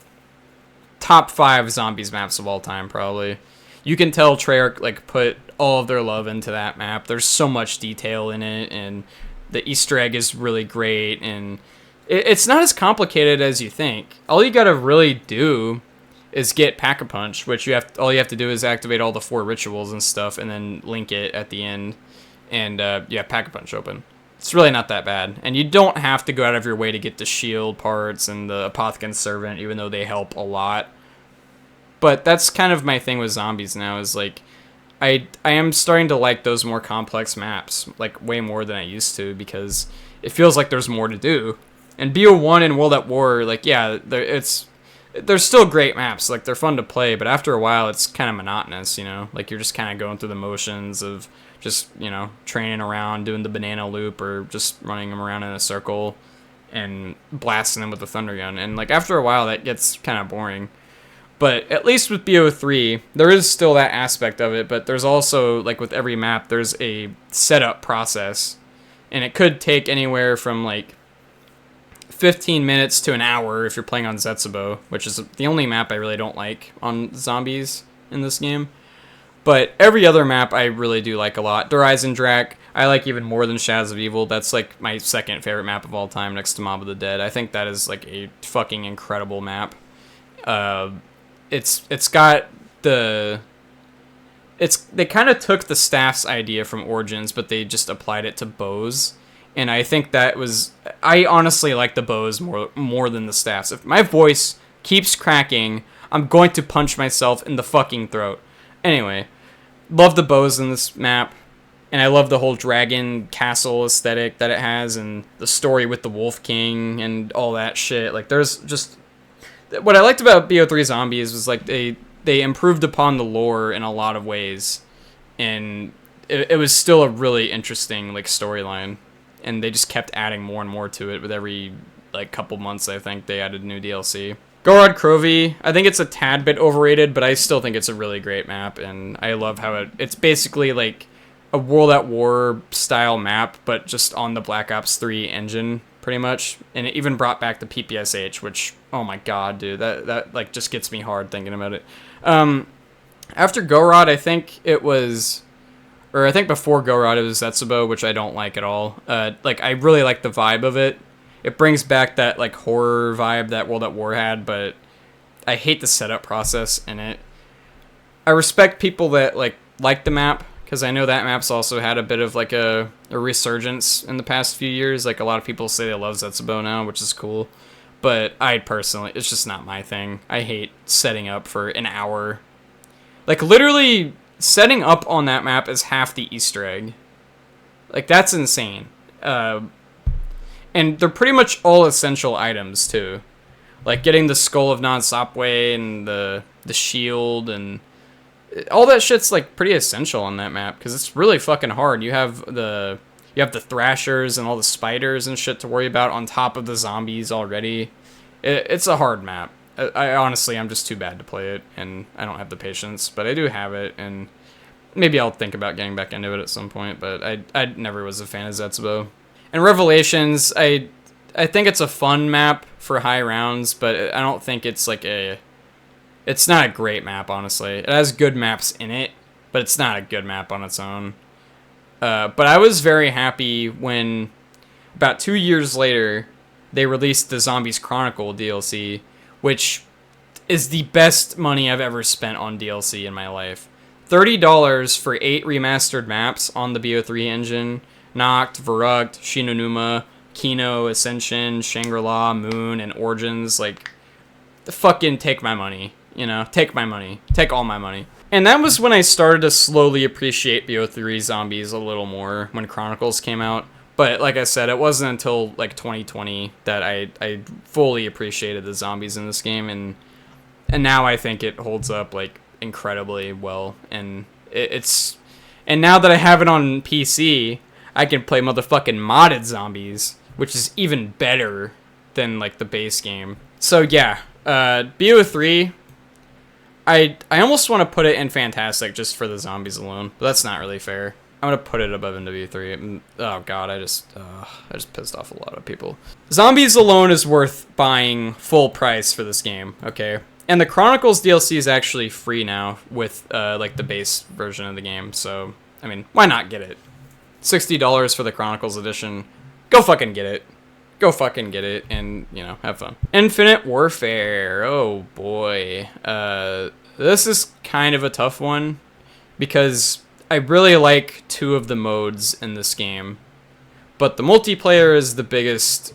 top 5 zombies maps of all time, probably. You can tell Treyarch, like, put all of their love into that map. There's so much detail in it, and the Easter egg is really great, and it's not as complicated as you think. All you gotta really do is get Pack-a-Punch, which all you have to do is activate all the 4 rituals and stuff, and then link it at the end. And you have Pack-a-Punch open. It's really not that bad. And you don't have to go out of your way to get the shield parts and the Apothecan's Servant, even though they help a lot. But that's kind of my thing with zombies now, is like, I am starting to like those more complex maps, like way more than I used to, because it feels like there's more to do. And BO1 and World at War, like, yeah, they're still great maps. Like, they're fun to play, but after a while, it's kind of monotonous, you know? Like, you're just kind of going through the motions of just, you know, training around, doing the banana loop, or just running them around in a circle and blasting them with the thunder gun. And, like, after a while, that gets kind of boring. But at least with BO3, there is still that aspect of it, but there's also, like with every map, there's a setup process. And it could take anywhere from, like, 15 minutes to an hour if you're playing on Zetsubo, which is the only map I really don't like on zombies in this game. But every other map I really do like a lot. Der Eisendrache, I like even more than Shadows of Evil. That's like my second favorite map of all time next to Mob of the Dead. I think that is like a fucking incredible map. It's got the they kind of took the staff's idea from Origins, but they just applied it to bows. And I think I honestly like the bows more than the staffs. If my voice keeps cracking, I'm going to punch myself in the fucking throat. Anyway, love the bows in this map. And I love the whole dragon castle aesthetic that it has, and the story with the Wolf King and all that shit. Like, there's just... What I liked about BO3 Zombies was, like, they improved upon the lore in a lot of ways. And it was still a really interesting, like, storyline. And they just kept adding more and more to it with every, like, couple months, I think, they added new DLC. Gorod Krovi, I think it's a tad bit overrated, but I still think it's a really great map. And I love how it's basically, like... a World at War style map, but just on the Black Ops 3 engine, pretty much. And it even brought back the PPSH, which, oh my god, dude, that like just gets me hard thinking about it. After Gorod, I think before Gorod it was Zetsubo, which I don't like at all. Like, I really like the vibe of it. It brings back that like horror vibe that World at War had, but I hate the setup process in it. I respect people that like the map, because I know that map's also had a bit of like a resurgence in the past few years. Like, a lot of people say they love Zetsubo now, which is cool. But I personally, it's just not my thing. I hate setting up for an hour. Like, literally, setting up on that map is half the Easter egg. Like, that's insane. And they're pretty much all essential items, too. Like, getting the Skull of Non-Sopway and the shield and... all that shit's like pretty essential on that map because it's really fucking hard. You have the thrashers and all the spiders and shit to worry about on top of the zombies already. It's a hard map. I honestly, I'm just too bad to play it, and I don't have the patience, but I do have it, and maybe I'll think about getting back into it at some point, but I never was a fan of Zetsubo. And Revelations, I think it's a fun map for high rounds, but I don't think it's like it's not a great map, honestly. It has good maps in it, but it's not a good map on its own. But I was very happy when, about 2 years later, they released the Zombies Chronicle DLC, which is the best money I've ever spent on DLC in my life. $30 for 8 remastered maps on the BO3 engine. Noct, Verruct, Shinonuma, Kino, Ascension, Shangri-La, Moon, and Origins. Like, fucking take my money. You know, take my money. Take all my money. And that was when I started to slowly appreciate BO3 Zombies a little more, when Chronicles came out. But like I said, it wasn't until like 2020 that I fully appreciated the zombies in this game, and now I think it holds up like incredibly well. And and now that I have it on PC, I can play motherfucking modded zombies, which is even better than like the base game. So yeah, BO3. I almost want to put it in Fantastic just for the zombies alone, but that's not really fair. I'm gonna put it above NW3. Oh god, I just pissed off a lot of people. Zombies alone is worth buying full price for this game, okay? And the Chronicles DLC is actually free now with like the base version of the game. So I mean, why not get it? $60 for the Chronicles edition. Go fucking get it. Go fucking get it, and, you know, have fun. Infinite Warfare. Oh, boy. This is kind of a tough one, because I really like 2 of the modes in this game, but the multiplayer is the biggest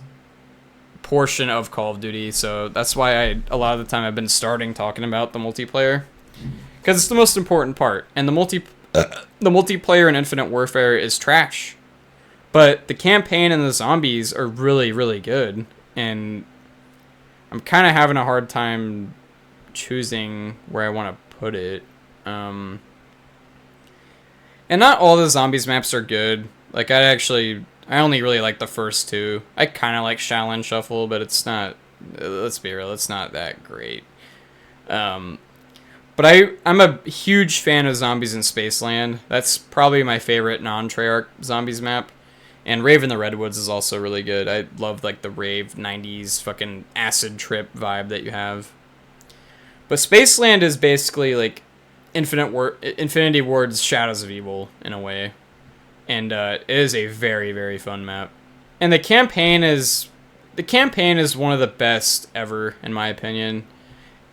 portion of Call of Duty, so that's why a lot of the time I've been talking about the multiplayer, because it's the most important part, and the multiplayer in Infinite Warfare is trash. But the campaign and the zombies are really, really good. And I'm kind of having a hard time choosing where I want to put it. And not all the zombies maps are good. Like, I only really like the first 2. I kind of like Shaolin Shuffle, but it's not, let's be real, it's not that great. But I'm a huge fan of Zombies in Spaceland. That's probably my favorite non-Treyarch zombies map. And Rave in the Redwoods is also really good. I love like the rave 90s fucking acid trip vibe that you have. But Spaceland is basically like Infinity Ward's Shadows of Evil in a way. and it is a very, very fun map. And the campaign is one of the best ever, in my opinion.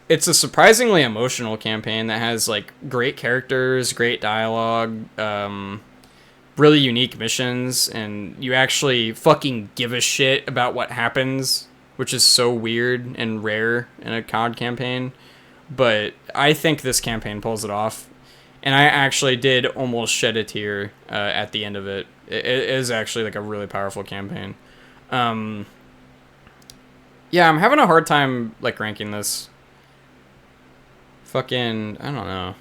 It's a surprisingly emotional campaign that has like great characters, great dialogue, really unique missions, and you actually fucking give a shit about what happens, which is so weird and rare in a COD campaign. But I think this campaign pulls it off, and I actually did almost shed a tear at the end of it. It is actually like a really powerful campaign. Um, yeah, I'm having a hard time like ranking this. Fucking, I don't know.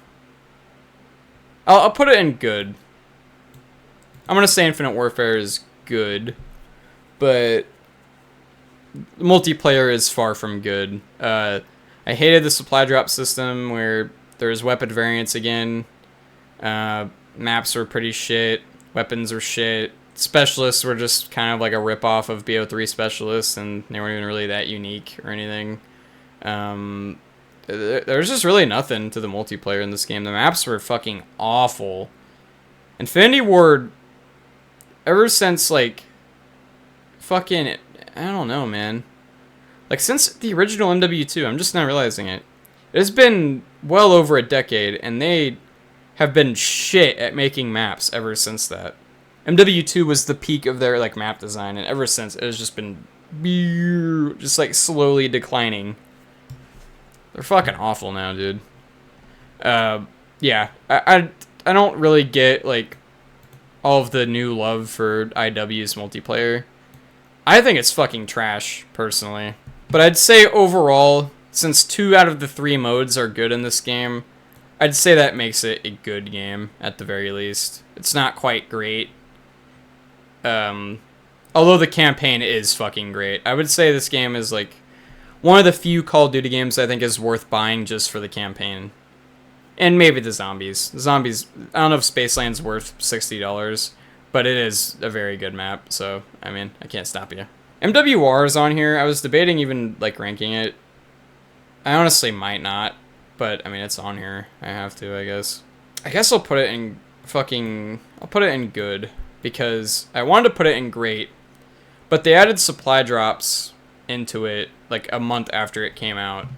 I'll put it in good. I'm gonna say Infinite Warfare is good, but multiplayer is far from good. I hated the supply drop system where there's weapon variants again. Maps were pretty shit. Weapons were shit. Specialists were just kind of like a ripoff of BO3 specialists, and they weren't even really that unique or anything. There's just really nothing to the multiplayer in this game. The maps were fucking awful. Infinity Ward, ever since like fucking, I don't know, man. Like since the original MW2, I'm just not realizing it. It's been well over a decade, and they have been shit at making maps ever since that. MW2 was the peak of their like map design, and ever since it has just been just like slowly declining. They're fucking awful now, dude. Yeah, I don't really get like all of the new love for IW's multiplayer. I think it's fucking trash, personally. But I'd say overall, since 2 out of the 3 modes are good in this game, I'd say that makes it a good game, at the very least. It's not quite great. Although the campaign is fucking great. I would say this game is like one of the few Call of Duty games I think is worth buying just for the campaign. And maybe the zombies. The zombies, I don't know if Spaceland's worth $60, but it is a very good map, so, I mean, I can't stop you. MWR is on here. I was debating even, like, ranking it. I honestly might not, but, I mean, it's on here. I have to, I guess. I guess I'll put it in I'll put it in good, because I wanted to put it in great, but they added supply drops into it, like, a month after it came out,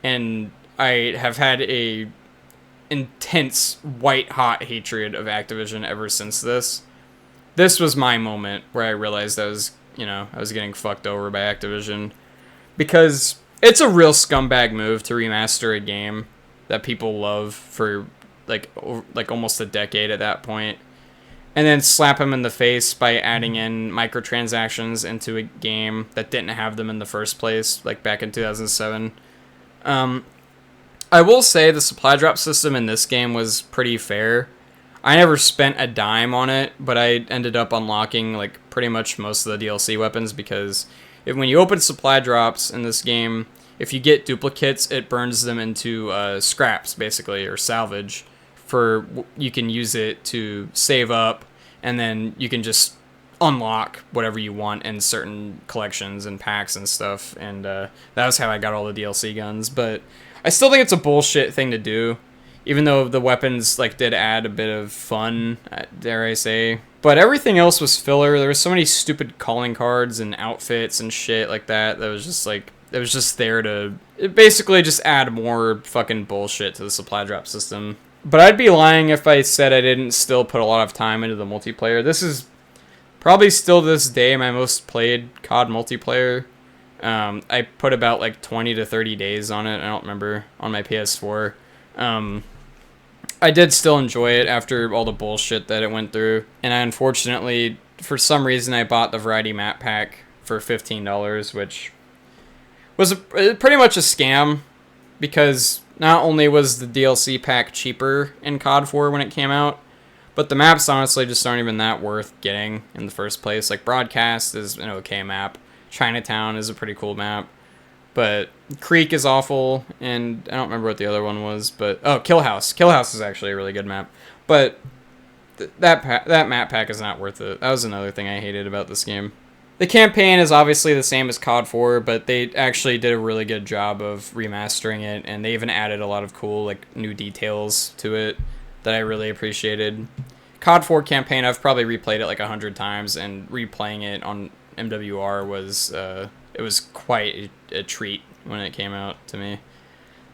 and I have had a intense white-hot hatred of Activision ever since this. This was my moment where I realized I was getting fucked over by Activision, because it's a real scumbag move to remaster a game that people love for like almost a decade at that point, and then slap them in the face by adding in microtransactions into a game that didn't have them in the first place, like back in 2007. I will say the supply drop system in this game was pretty fair. I never spent a dime on it, but I ended up unlocking like pretty much most of the DLC weapons, because when you open supply drops in this game, if you get duplicates, it burns them into scraps, basically, or salvage. You can use it to save up, and then you can just unlock whatever you want in certain collections and packs and stuff. And that was how I got all the DLC guns. But I still think it's a bullshit thing to do, even though the weapons like did add a bit of fun, dare I say. But everything else was filler. There was so many stupid calling cards and outfits and shit like that was just like, it was just there to basically just add more fucking bullshit to the supply drop system. But I'd be lying if I said I didn't still put a lot of time into the multiplayer. This is probably still to this day my most played COD multiplayer. I put about like 20 to 30 days on it. I don't remember, on my PS4. I did still enjoy it after all the bullshit that it went through. And I unfortunately, for some reason, I bought the Variety Map Pack for $15, which was pretty much a scam, because not only was the DLC pack cheaper in COD 4 when it came out, but the maps honestly just aren't even that worth getting in the first place. Like, Broadcast is an okay map. Chinatown is a pretty cool map. But Creek is awful, and I don't remember what the other one was, but... Oh, Kill House. Kill House is actually a really good map. But that map pack is not worth it. That was another thing I hated about this game. The campaign is obviously the same as COD 4, but they actually did a really good job of remastering it, and they even added a lot of cool, like, new details to it that I really appreciated. COD 4 campaign, I've probably replayed it like 100 times, and replaying it on MWR was it was quite a treat when it came out to me.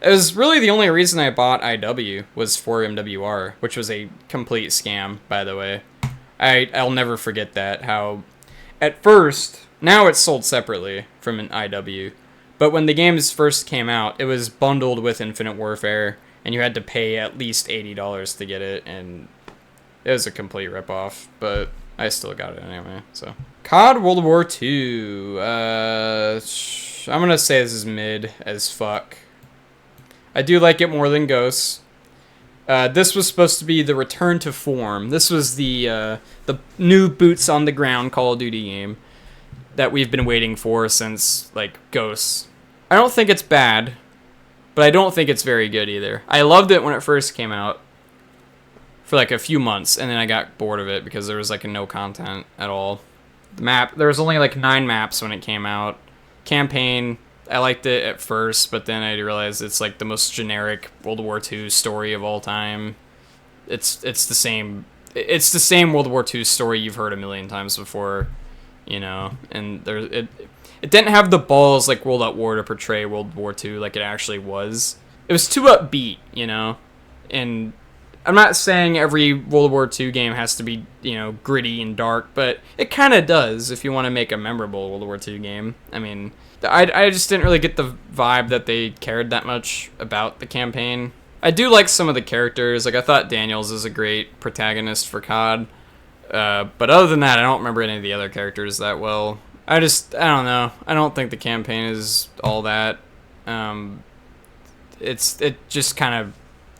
It was really the only reason I bought IW was for MWR, which was a complete scam, by the way. I'll never forget that, how at first, now it's sold separately from an IW, but when the games first came out, it was bundled with Infinite Warfare, and you had to pay at least $80 to get it, and it was a complete ripoff, but I still got it anyway, so. COD World War II, I'm gonna say this is mid as fuck. I do like it more than Ghosts. This was supposed to be the return to form. This was the new boots on the ground Call of Duty game that we've been waiting for since like Ghosts. I don't think it's bad, but I don't think it's very good either. I loved it when it first came out for like a few months, and then I got bored of it because there was like no content at all. There was only like 9 maps when it came out. Campaign, I liked it at first, but then I realized it's like the most generic World War II story of all time. It's the same World War II story you've heard a million times before, you know. And it didn't have the balls like World at War to portray World War II like it actually was. It was too upbeat, you know. And I'm not saying every World War II game has to be, you know, gritty and dark, but it kind of does if you want to make a memorable World War II game. I mean, I just didn't really get the vibe that they cared that much about the campaign. I do like some of the characters. Like, I thought Daniels is a great protagonist for COD. But other than that, I don't remember any of the other characters that well. I don't know. I don't think the campaign is all that.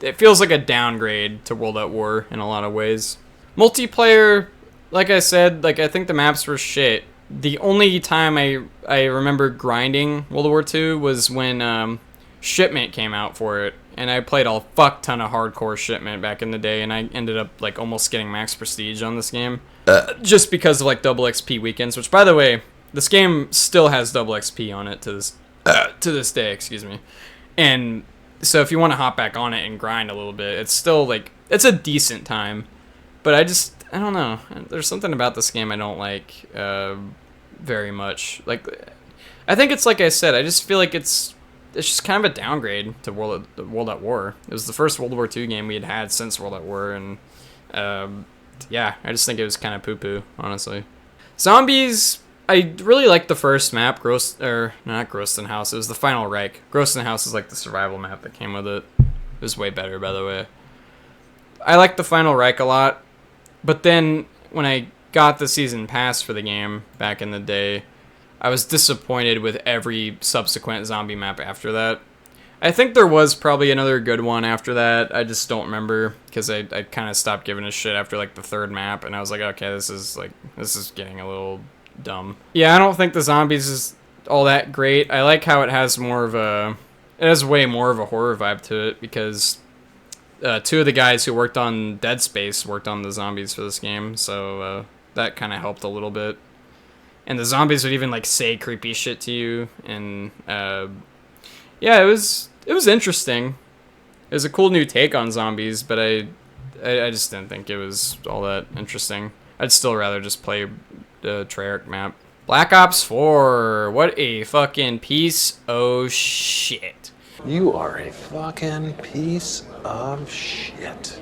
It feels like a downgrade to World at War in a lot of ways. Multiplayer, like I said, like I think the maps were shit. The only time I remember grinding World War II was when Shipment came out for it, and I played a fuck ton of hardcore Shipment back in the day, and I ended up like almost getting max prestige on this game just because of like double XP weekends. Which, by the way, this game still has double XP on it to this day. Excuse me, and so if you want to hop back on it and grind a little bit, it's still like it's a decent time. But I don't know. There's something about this game I don't like very much. Like, I think it's like I said. I just feel like it's just kind of a downgrade to World at War. It was the first World War II game we had since World at War, and yeah, I just think it was kind of poo-poo, honestly. Zombies, I really liked the first map, not Groston House. It was the Final Reich. Groston House is like the survival map that came with it. It was way better, by the way. I liked the Final Reich a lot, but then when I got the season pass for the game back in the day, I was disappointed with every subsequent zombie map after that. I think there was probably another good one after that. I just don't remember because I kind of stopped giving a shit after like the 3rd map, and I was like, okay, this is getting a little dumb. Yeah, I don't think the zombies is all that great. I like how it has way more of a horror vibe to it because 2 of the guys who worked on Dead Space worked on the zombies for this game, so that kind of helped a little bit. And the zombies would even like say creepy shit to you, and yeah, it was interesting. It was a cool new take on zombies, but I just didn't think it was all that interesting. I'd still rather just play the Treyarch map. Black Ops 4, what a fucking piece of shit. You are a fucking piece of shit.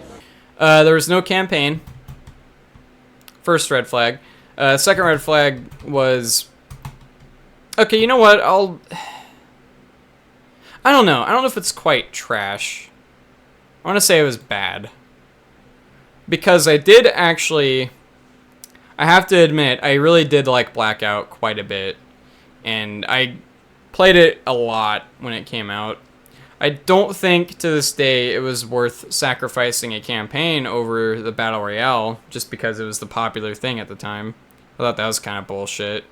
There was no campaign. First red flag. Second red flag was... Okay, you know what? I don't know. I don't know if it's quite trash. I want to say it was bad. Because I did actually... I have to admit, I really did like Blackout quite a bit. And I played it a lot when it came out. I don't think to this day it was worth sacrificing a campaign over the Battle Royale just because it was the popular thing at the time. I thought that was kind of bullshit.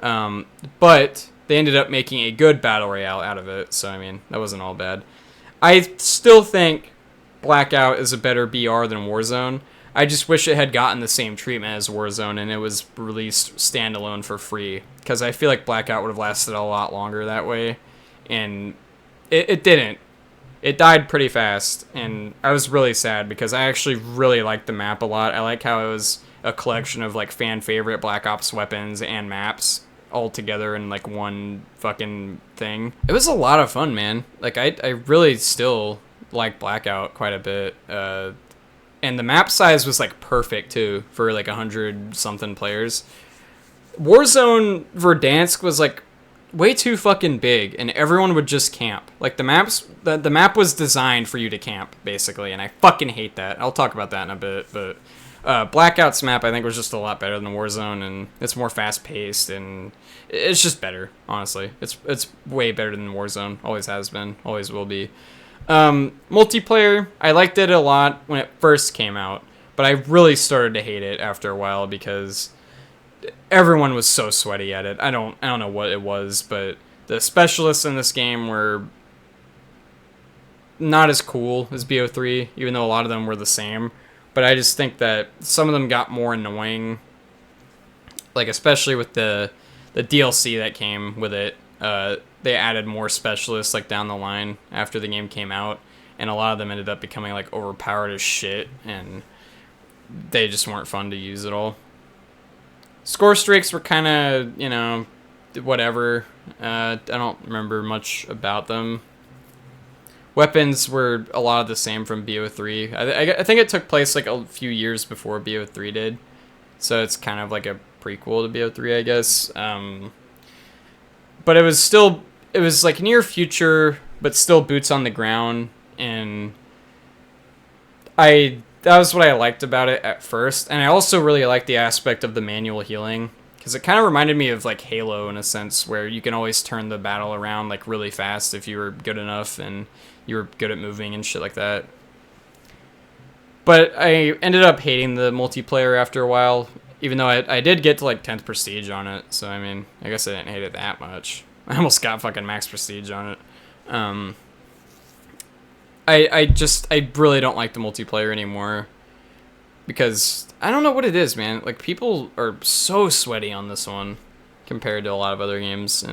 But they ended up making a good Battle Royale out of it, so I mean, that wasn't all bad. I still think Blackout is a better BR than Warzone. I just wish it had gotten the same treatment as Warzone and it was released standalone for free, because I feel like Blackout would have lasted a lot longer that way, and it didn't. it died pretty fast, and I was really sad because I actually really liked the map a lot. I like how it was a collection of like fan favorite Black Ops weapons and maps all together in like one fucking thing. It was a lot of fun, man. Like I really still like Blackout quite a bit. And the map size was like perfect too for like 100 something players. Warzone Verdansk was like way too fucking big, and everyone would just camp. Like the map was designed for you to camp basically, and I fucking hate that. I'll talk about that in a bit, but Blackout's map I think was just a lot better than Warzone, and it's more fast paced, and it's just better. Honestly, it's way better than Warzone. Always has been, always will be. Multiplayer, I liked it a lot when it first came out, but I really started to hate it after a while because everyone was so sweaty at it. I don't know what it was, but the specialists in this game were not as cool as BO3, even though a lot of them were the same. But I just think that some of them got more annoying, like especially with the DLC that came with it. They added more specialists like down the line after the game came out, and a lot of them ended up becoming like overpowered as shit, and they just weren't fun to use at all. Score streaks were kind of, you know, whatever. I don't remember much about them. Weapons were a lot of the same from BO3. I think it took place like a few years before BO3 did, so it's kind of like a prequel to BO3, I guess. But it was like near future, but still boots on the ground, and that was what I liked about it at first. And I also really liked the aspect of the manual healing, because it kind of reminded me of like Halo in a sense, where you can always turn the battle around like really fast if you were good enough and you were good at moving and shit like that. But I ended up hating the multiplayer after a while, even though I did get to like 10th prestige on it, so I mean, I guess I didn't hate it that much. I almost got fucking max prestige on it. I really don't like the multiplayer anymore, because I don't know what it is, man. Like, people are so sweaty on this one compared to a lot of other games,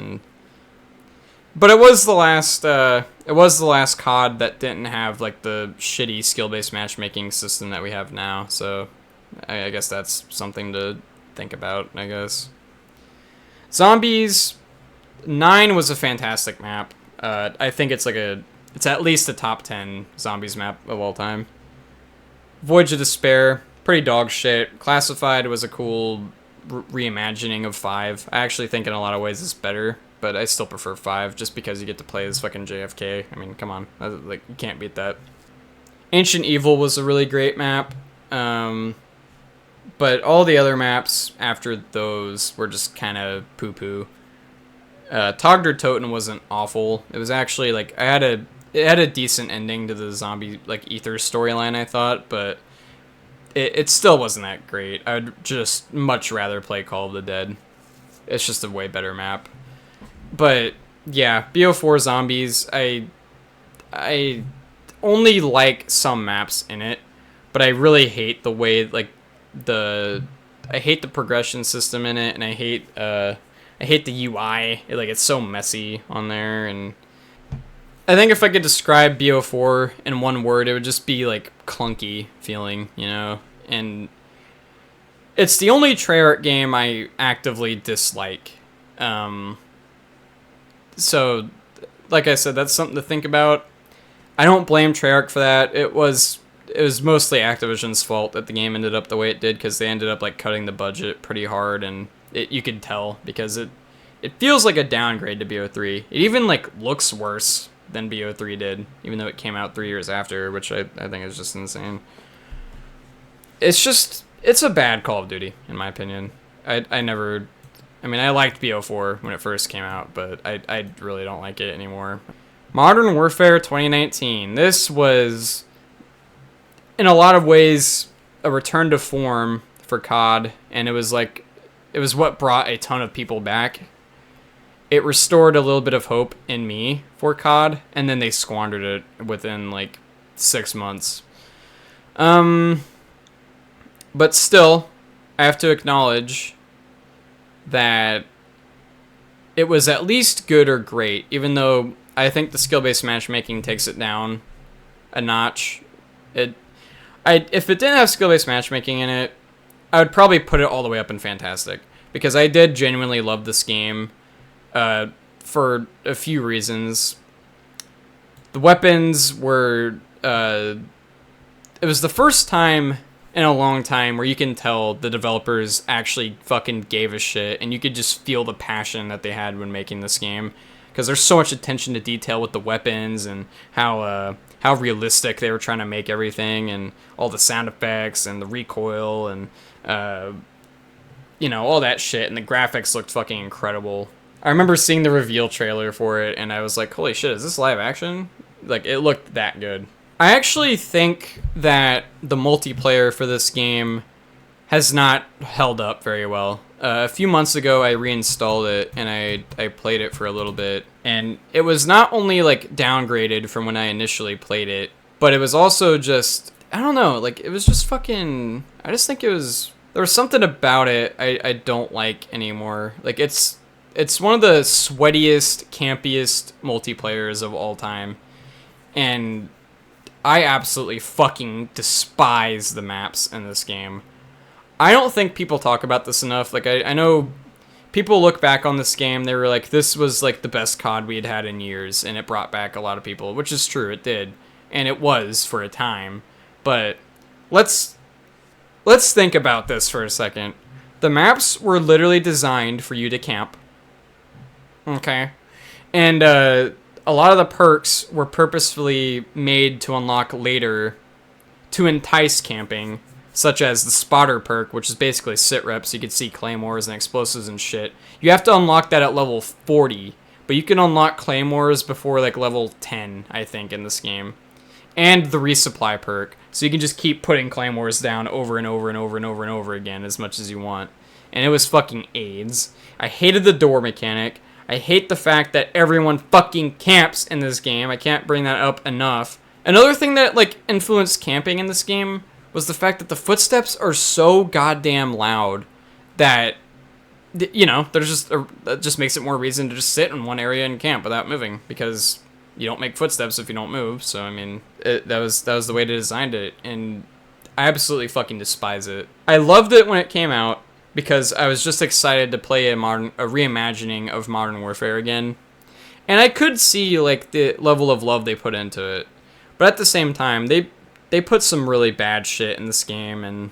but it was the last COD that didn't have like the shitty skill-based matchmaking system that we have now, so I guess that's something to think about, I guess. Zombies 9 was a fantastic map. I think it's at least a top 10 Zombies map of all time. Voyage of Despair, pretty dog shit. Classified was a cool reimagining of 5. I actually think in a lot of ways it's better, but I still prefer 5 just because you get to play as fucking JFK. I mean, come on. Like, you can't beat that. Ancient Evil was a really great map. But all the other maps after those were just kind of poo-poo. Tag der Toten wasn't awful. It was actually like it had a decent ending to the zombie like Ether storyline, I thought, but it still wasn't that great. I would just much rather play Call of the Dead. It's just a way better map. But yeah, BO4 Zombies, I only like some maps in it, but I really hate the way like I hate the progression system in it, and I hate the UI. It's so messy on there, and I think if I could describe BO4 in one word, it would just be like clunky feeling, you know? And it's the only Treyarch game I actively dislike. So, like I said, that's something to think about. I don't blame Treyarch for that. It was mostly Activision's fault that the game ended up the way it did, because they ended up like cutting the budget pretty hard, and you could tell because it feels like a downgrade to BO3. It even like looks worse than BO3 did, even though it came out 3 years after, which I think is just insane. It's a bad Call of Duty in my opinion. I liked BO4 when it first came out, but I really don't like it anymore. Modern Warfare 2019. This was, in a lot of ways, a return to form for COD, and it was what brought a ton of people back. It restored a little bit of hope in me for COD, and then they squandered it within like 6 months. But still, I have to acknowledge that it was at least good or great, even though I think the skill-based matchmaking takes it down a notch. If it didn't have skill-based matchmaking in it, I would probably put it all the way up in Fantastic, because I did genuinely love this game for a few reasons. The weapons were... it was the first time in a long time where you can tell the developers actually fucking gave a shit, and you could just feel the passion that they had when making this game, because there's so much attention to detail with the weapons and how realistic they were trying to make everything, and all the sound effects and the recoil and all that shit, and the graphics looked fucking incredible. I remember seeing the reveal trailer for it, and I was like, holy shit, is this live action? Like, it looked that good. I actually think that the multiplayer for this game has not held up very well. A few months ago, I reinstalled it, and I played it for a little bit. And it was not only, like, downgraded from when I initially played it, but it was also just, I don't know, like, it was just fucking, I just think it was, there was something about it I don't like anymore. Like, it's one of the sweatiest, campiest multiplayers of all time. And I absolutely fucking despise the maps in this game. I don't think people talk about this enough. Like, I know people look back on this game, they were like, this was, like, the best COD we had had in years, and it brought back a lot of people, which is true, it did. And it was for a time. But let's think about this for a second. The maps were literally designed for you to camp. Okay? And, a lot of the perks were purposefully made to unlock later to entice camping, such as the spotter perk, which is basically sit rep, so you can see claymores and explosives and shit. You have to unlock that at level 40, but you can unlock claymores before like level 10, I think, in this game. And the resupply perk, so you can just keep putting claymores down over and over and over and over and over again as much as you want. And it was fucking AIDS. I hated the door mechanic. I hate the fact that everyone fucking camps in this game. I can't bring that up enough. Another thing that, like, influenced camping in this game was the fact that the footsteps are so goddamn loud that, there's just, that just makes it more reason to just sit in one area and camp without moving, because you don't make footsteps if you don't move. So, I mean, that was the way they designed it, and I absolutely fucking despise it. I loved it when it came out, because I was just excited to play a reimagining of Modern Warfare again. And I could see, like, the level of love they put into it. But at the same time, they put some really bad shit in this game. And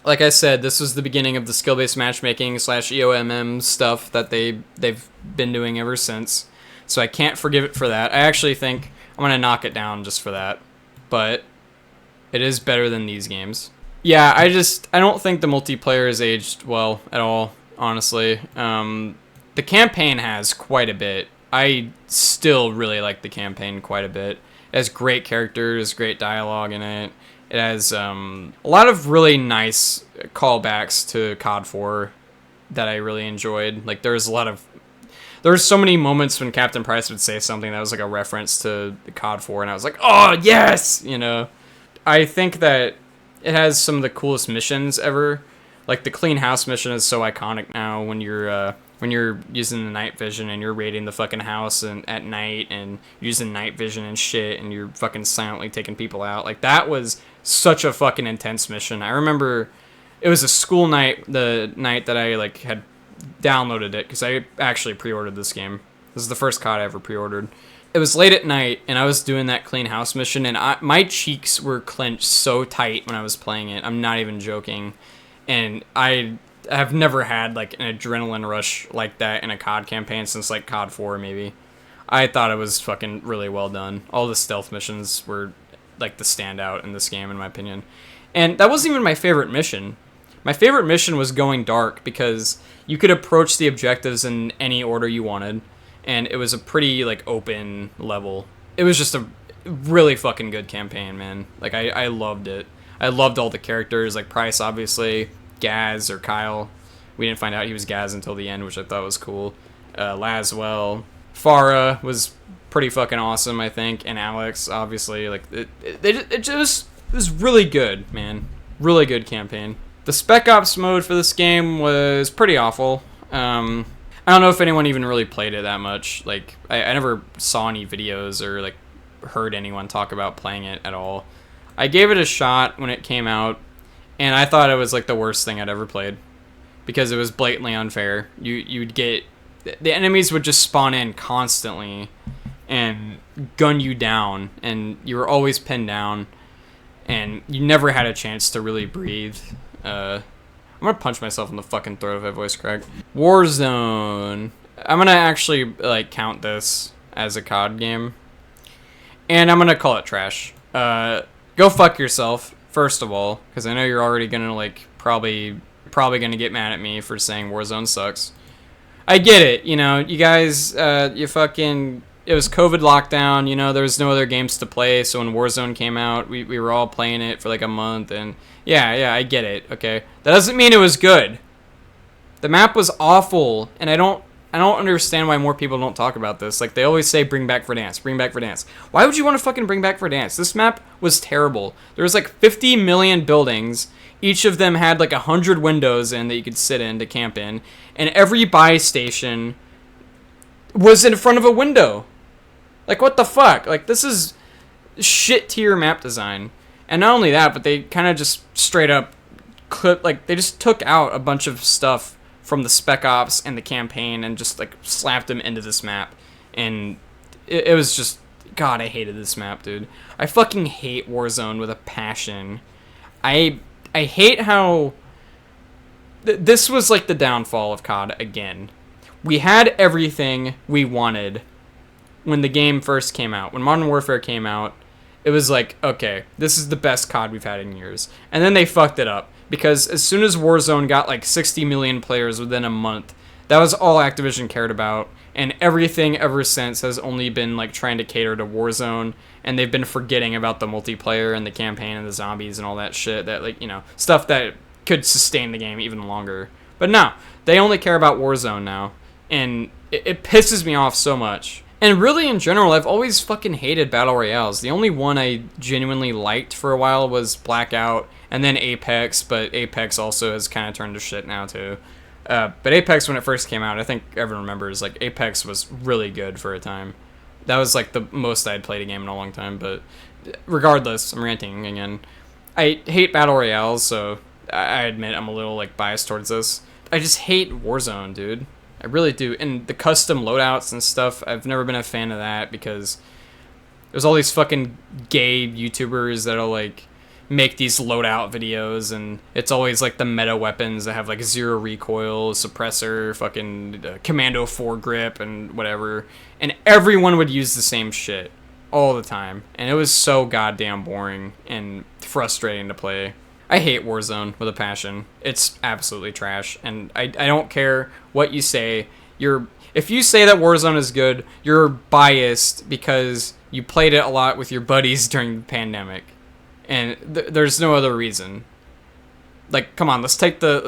like I said, this was the beginning of the skill-based matchmaking / EOMM stuff that they've been doing ever since. So I can't forgive it for that. I actually think I'm going to knock it down just for that. But it is better than these games. Yeah, I don't think the multiplayer has aged well at all, honestly. The campaign has quite a bit. I still really like the campaign quite a bit. It has great characters, great dialogue in it. It has a lot of really nice callbacks to COD 4 that I really enjoyed. Like, there were so many moments when Captain Price would say something that was like a reference to COD 4, and I was like, oh, yes! I think that it has some of the coolest missions ever. Like, the clean house mission is so iconic now when you're using the night vision and you're raiding the fucking house and at night and using night vision and shit and you're fucking silently taking people out. Like, that was such a fucking intense mission. I remember it was a school night, the night that I like had downloaded it, because I actually pre-ordered this game. This is the first COD I ever pre-ordered. It was late at night, and I was doing that clean house mission, and my cheeks were clenched so tight when I was playing it. I'm not even joking. And I have never had, like, an adrenaline rush like that in a COD campaign since, like, COD 4, maybe. I thought it was fucking really well done. All the stealth missions were, like, the standout in this game, in my opinion. And that wasn't even my favorite mission. My favorite mission was going dark, because you could approach the objectives in any order you wanted. And it was a pretty, like, open level. It was just a really fucking good campaign, man. Like, I loved it. I loved all the characters, like Price, obviously, Gaz, or Kyle. We didn't find out he was Gaz until the end, which I thought was cool. Laswell. Farah was pretty fucking awesome, I think. And Alex, obviously. Like, it was really good, man. Really good campaign. The Spec Ops mode for this game was pretty awful. I don't know if anyone even really played it that much. Like, I never saw any videos or, like, heard anyone talk about playing it at all. I gave it a shot when it came out, and I thought it was, like, the worst thing I'd ever played. Because it was blatantly unfair. You'd get... The enemies would just spawn in constantly and gun you down, and you were always pinned down, and you never had a chance to really breathe. I'm gonna punch myself in the fucking throat if I voice crack. Warzone. I'm gonna actually, like, count this as a COD game, and I'm gonna call it trash. Go fuck yourself, first of all, because I know you're already gonna, like, probably gonna get mad at me for saying Warzone sucks. I get it, you know, you guys, you fucking... It was COVID lockdown, you know, there was no other games to play, so when Warzone came out, we were all playing it for like a month, and yeah, I get it, okay? That doesn't mean it was good. The map was awful, and I don't understand why more people don't talk about this. Like, they always say, bring back Verdansk, bring back Verdansk. Why would you want to fucking bring back Verdansk? This map was terrible. There was like 50 million buildings. Each of them had like 100 windows in that you could sit in to camp in, and every buy station was in front of a window. Like, what the fuck? Like, this is shit tier map design. And not only that, but they kind of just straight up they just took out a bunch of stuff from the Spec Ops and the campaign and just, like, slapped them into this map. And it was just, God, I hated this map, dude. I fucking hate Warzone with a passion. I hate how this was, like, the downfall of COD again. We had everything we wanted when the game first came out. When Modern Warfare came out, it was like, okay, this is the best COD we've had in years. And then they fucked it up, because as soon as Warzone got like 60 million players within a month, that was all Activision cared about, and everything ever since has only been like trying to cater to Warzone, and they've been forgetting about the multiplayer and the campaign and the zombies and all that shit, that, like, you know, stuff that could sustain the game even longer. But no, they only care about Warzone now, and it pisses me off so much. And really, in general, I've always fucking hated Battle Royales. The only one I genuinely liked for a while was Blackout, and then Apex, but Apex also has kind of turned to shit now, too. But Apex, when it first came out, I think everyone remembers, like, Apex was really good for a time. That was, like, the most I'd played a game in a long time, but regardless, I'm ranting again. I hate Battle Royales, so I admit I'm a little, like, biased towards this. I just hate Warzone, dude. I really do. And the custom loadouts and stuff, I've never been a fan of that, because there's all these fucking gay YouTubers that'll, like, make these loadout videos, and it's always, like, the meta weapons that have, like, zero recoil, suppressor, fucking commando foregrip, and whatever. And everyone would use the same shit all the time. And it was so goddamn boring and frustrating to play. I hate Warzone with a passion. It's absolutely trash, and I don't care what you say. If you say that Warzone is good, you're biased because you played it a lot with your buddies during the pandemic, and there's no other reason. Like, come on, let's take the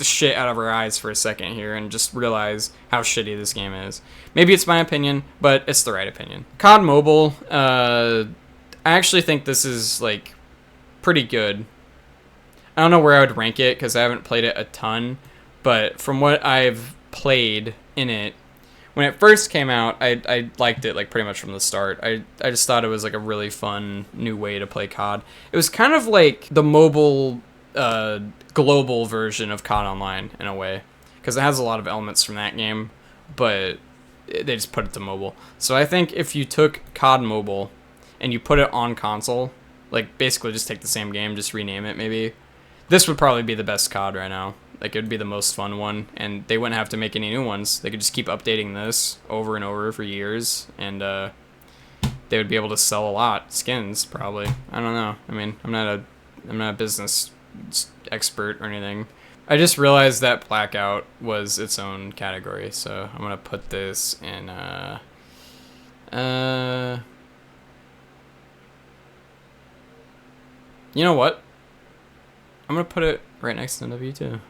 shit out of our eyes for a second here and just realize how shitty this game is. Maybe it's my opinion, but it's the right opinion. COD Mobile, I actually think this is, like, pretty good. I don't know where I would rank it because I haven't played it a ton, but from what I've played in it, when it first came out, I liked it, like, pretty much from the start. I just thought it was, like, a really fun new way to play COD. It was kind of like the mobile global version of COD Online in a way, because it has a lot of elements from that game, but they just put it to mobile. So I think if you took COD Mobile and you put it on console, like, basically just take the same game, just rename it maybe, this would probably be the best COD right now. Like, it would be the most fun one, and they wouldn't have to make any new ones. They could just keep updating this over and over for years, and they would be able to sell a lot. Skins, probably. I don't know. I mean, I'm not a business expert or anything. I just realized that Blackout was its own category, so I'm gonna put this in you know what? I'm gonna put it right next to W2.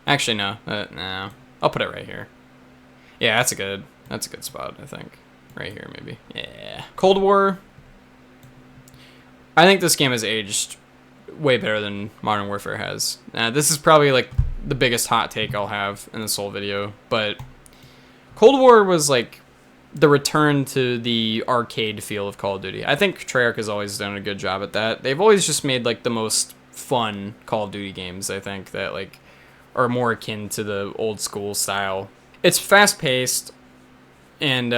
Actually, no. No. I'll put it right here. Yeah, that's a good spot, I think. Right here, maybe. Yeah. Cold War. I think this game has aged way better than Modern Warfare has. This is probably, like, the biggest hot take I'll have in this whole video, but Cold War was like the return to the arcade feel of Call of Duty. I think Treyarch has always done a good job at that. They've always just made like the most fun Call of Duty games, I think, that like are more akin to the old school style. It's fast paced and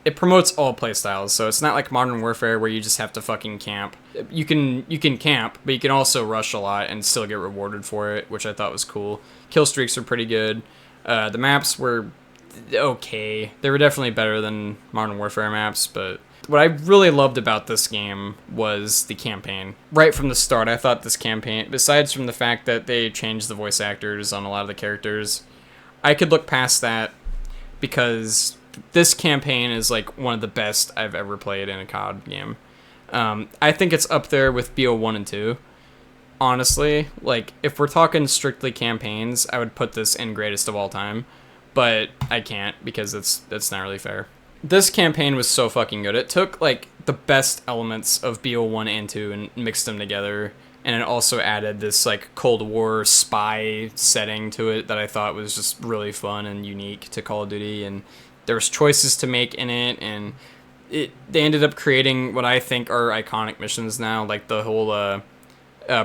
it promotes all play styles, so it's not like Modern Warfare where you just have to fucking camp. You can camp, but you can also rush a lot and still get rewarded for it, which I thought was cool. Kill streaks are pretty good. The maps were okay. They were definitely better than Modern Warfare maps, but what I really loved about this game was the campaign. Right from the start, I thought this campaign, besides from the fact that they changed the voice actors on a lot of the characters, I could look past that because this campaign is like one of the best I've ever played in a COD game. I think it's up there with BO1 and 2. Honestly, like if we're talking strictly campaigns, I would put this in greatest of all time, but I can't because that's not really fair. This campaign was so fucking good. It took like the best elements of BO1 and 2 and mixed them together, and it also added this like Cold War spy setting to it that I thought was just really fun and unique to Call of Duty, and there was choices to make in it, and they ended up creating what I think are iconic missions now, like the whole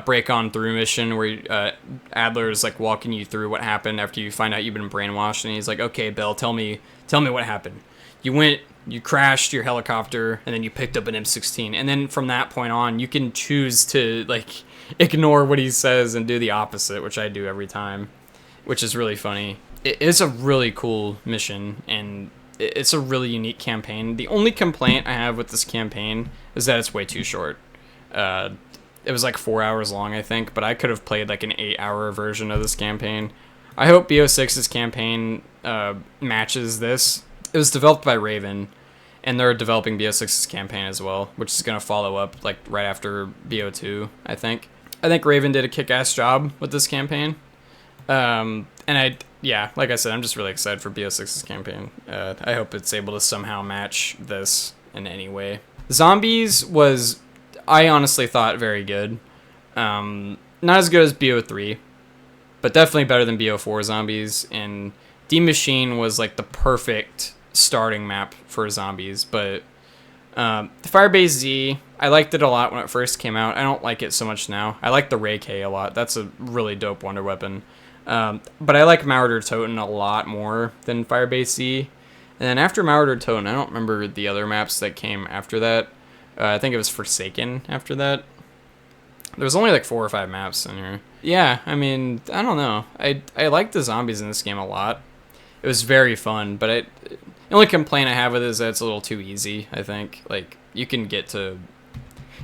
break on through mission where Adler is like walking you through what happened after you find out you've been brainwashed, and he's like, okay, Bill, tell me what happened. You crashed your helicopter, and then you picked up an M16, and then from that point on, you can choose to like ignore what he says and do the opposite, which I do every time, which is really funny. It is a really cool mission, and it's a really unique campaign. The only complaint I have with this campaign is that it's way too short. It was like 4 hours long, I think, but I could have played like an 8-hour version of this campaign. I hope BO6's campaign matches this. It was developed by Raven, and they're developing BO6's campaign as well, which is going to follow up like right after BO2, I think. I think Raven did a kick-ass job with this campaign. Yeah, like I said, I'm just really excited for BO6's campaign. I hope it's able to somehow match this in any way. Zombies was, I honestly thought, very good. Not as good as BO3, but definitely better than BO4 Zombies. And D Machine was like the perfect starting map for zombies. But the Firebase Z, I liked it a lot when it first came out. I don't like it so much now. I like the Ray K a lot. That's a really dope wonder weapon. But I like Marauder Toten a lot more than Firebase Z. And then after Marauder Toten, I don't remember the other maps that came after that. I think it was Forsaken after that. There was only like 4 or 5 maps in here. Yeah, I mean, I don't know. I like the zombies in this game a lot. It was very fun, but the only complaint I have with it is that it's a little too easy, I think. Like, you can get to...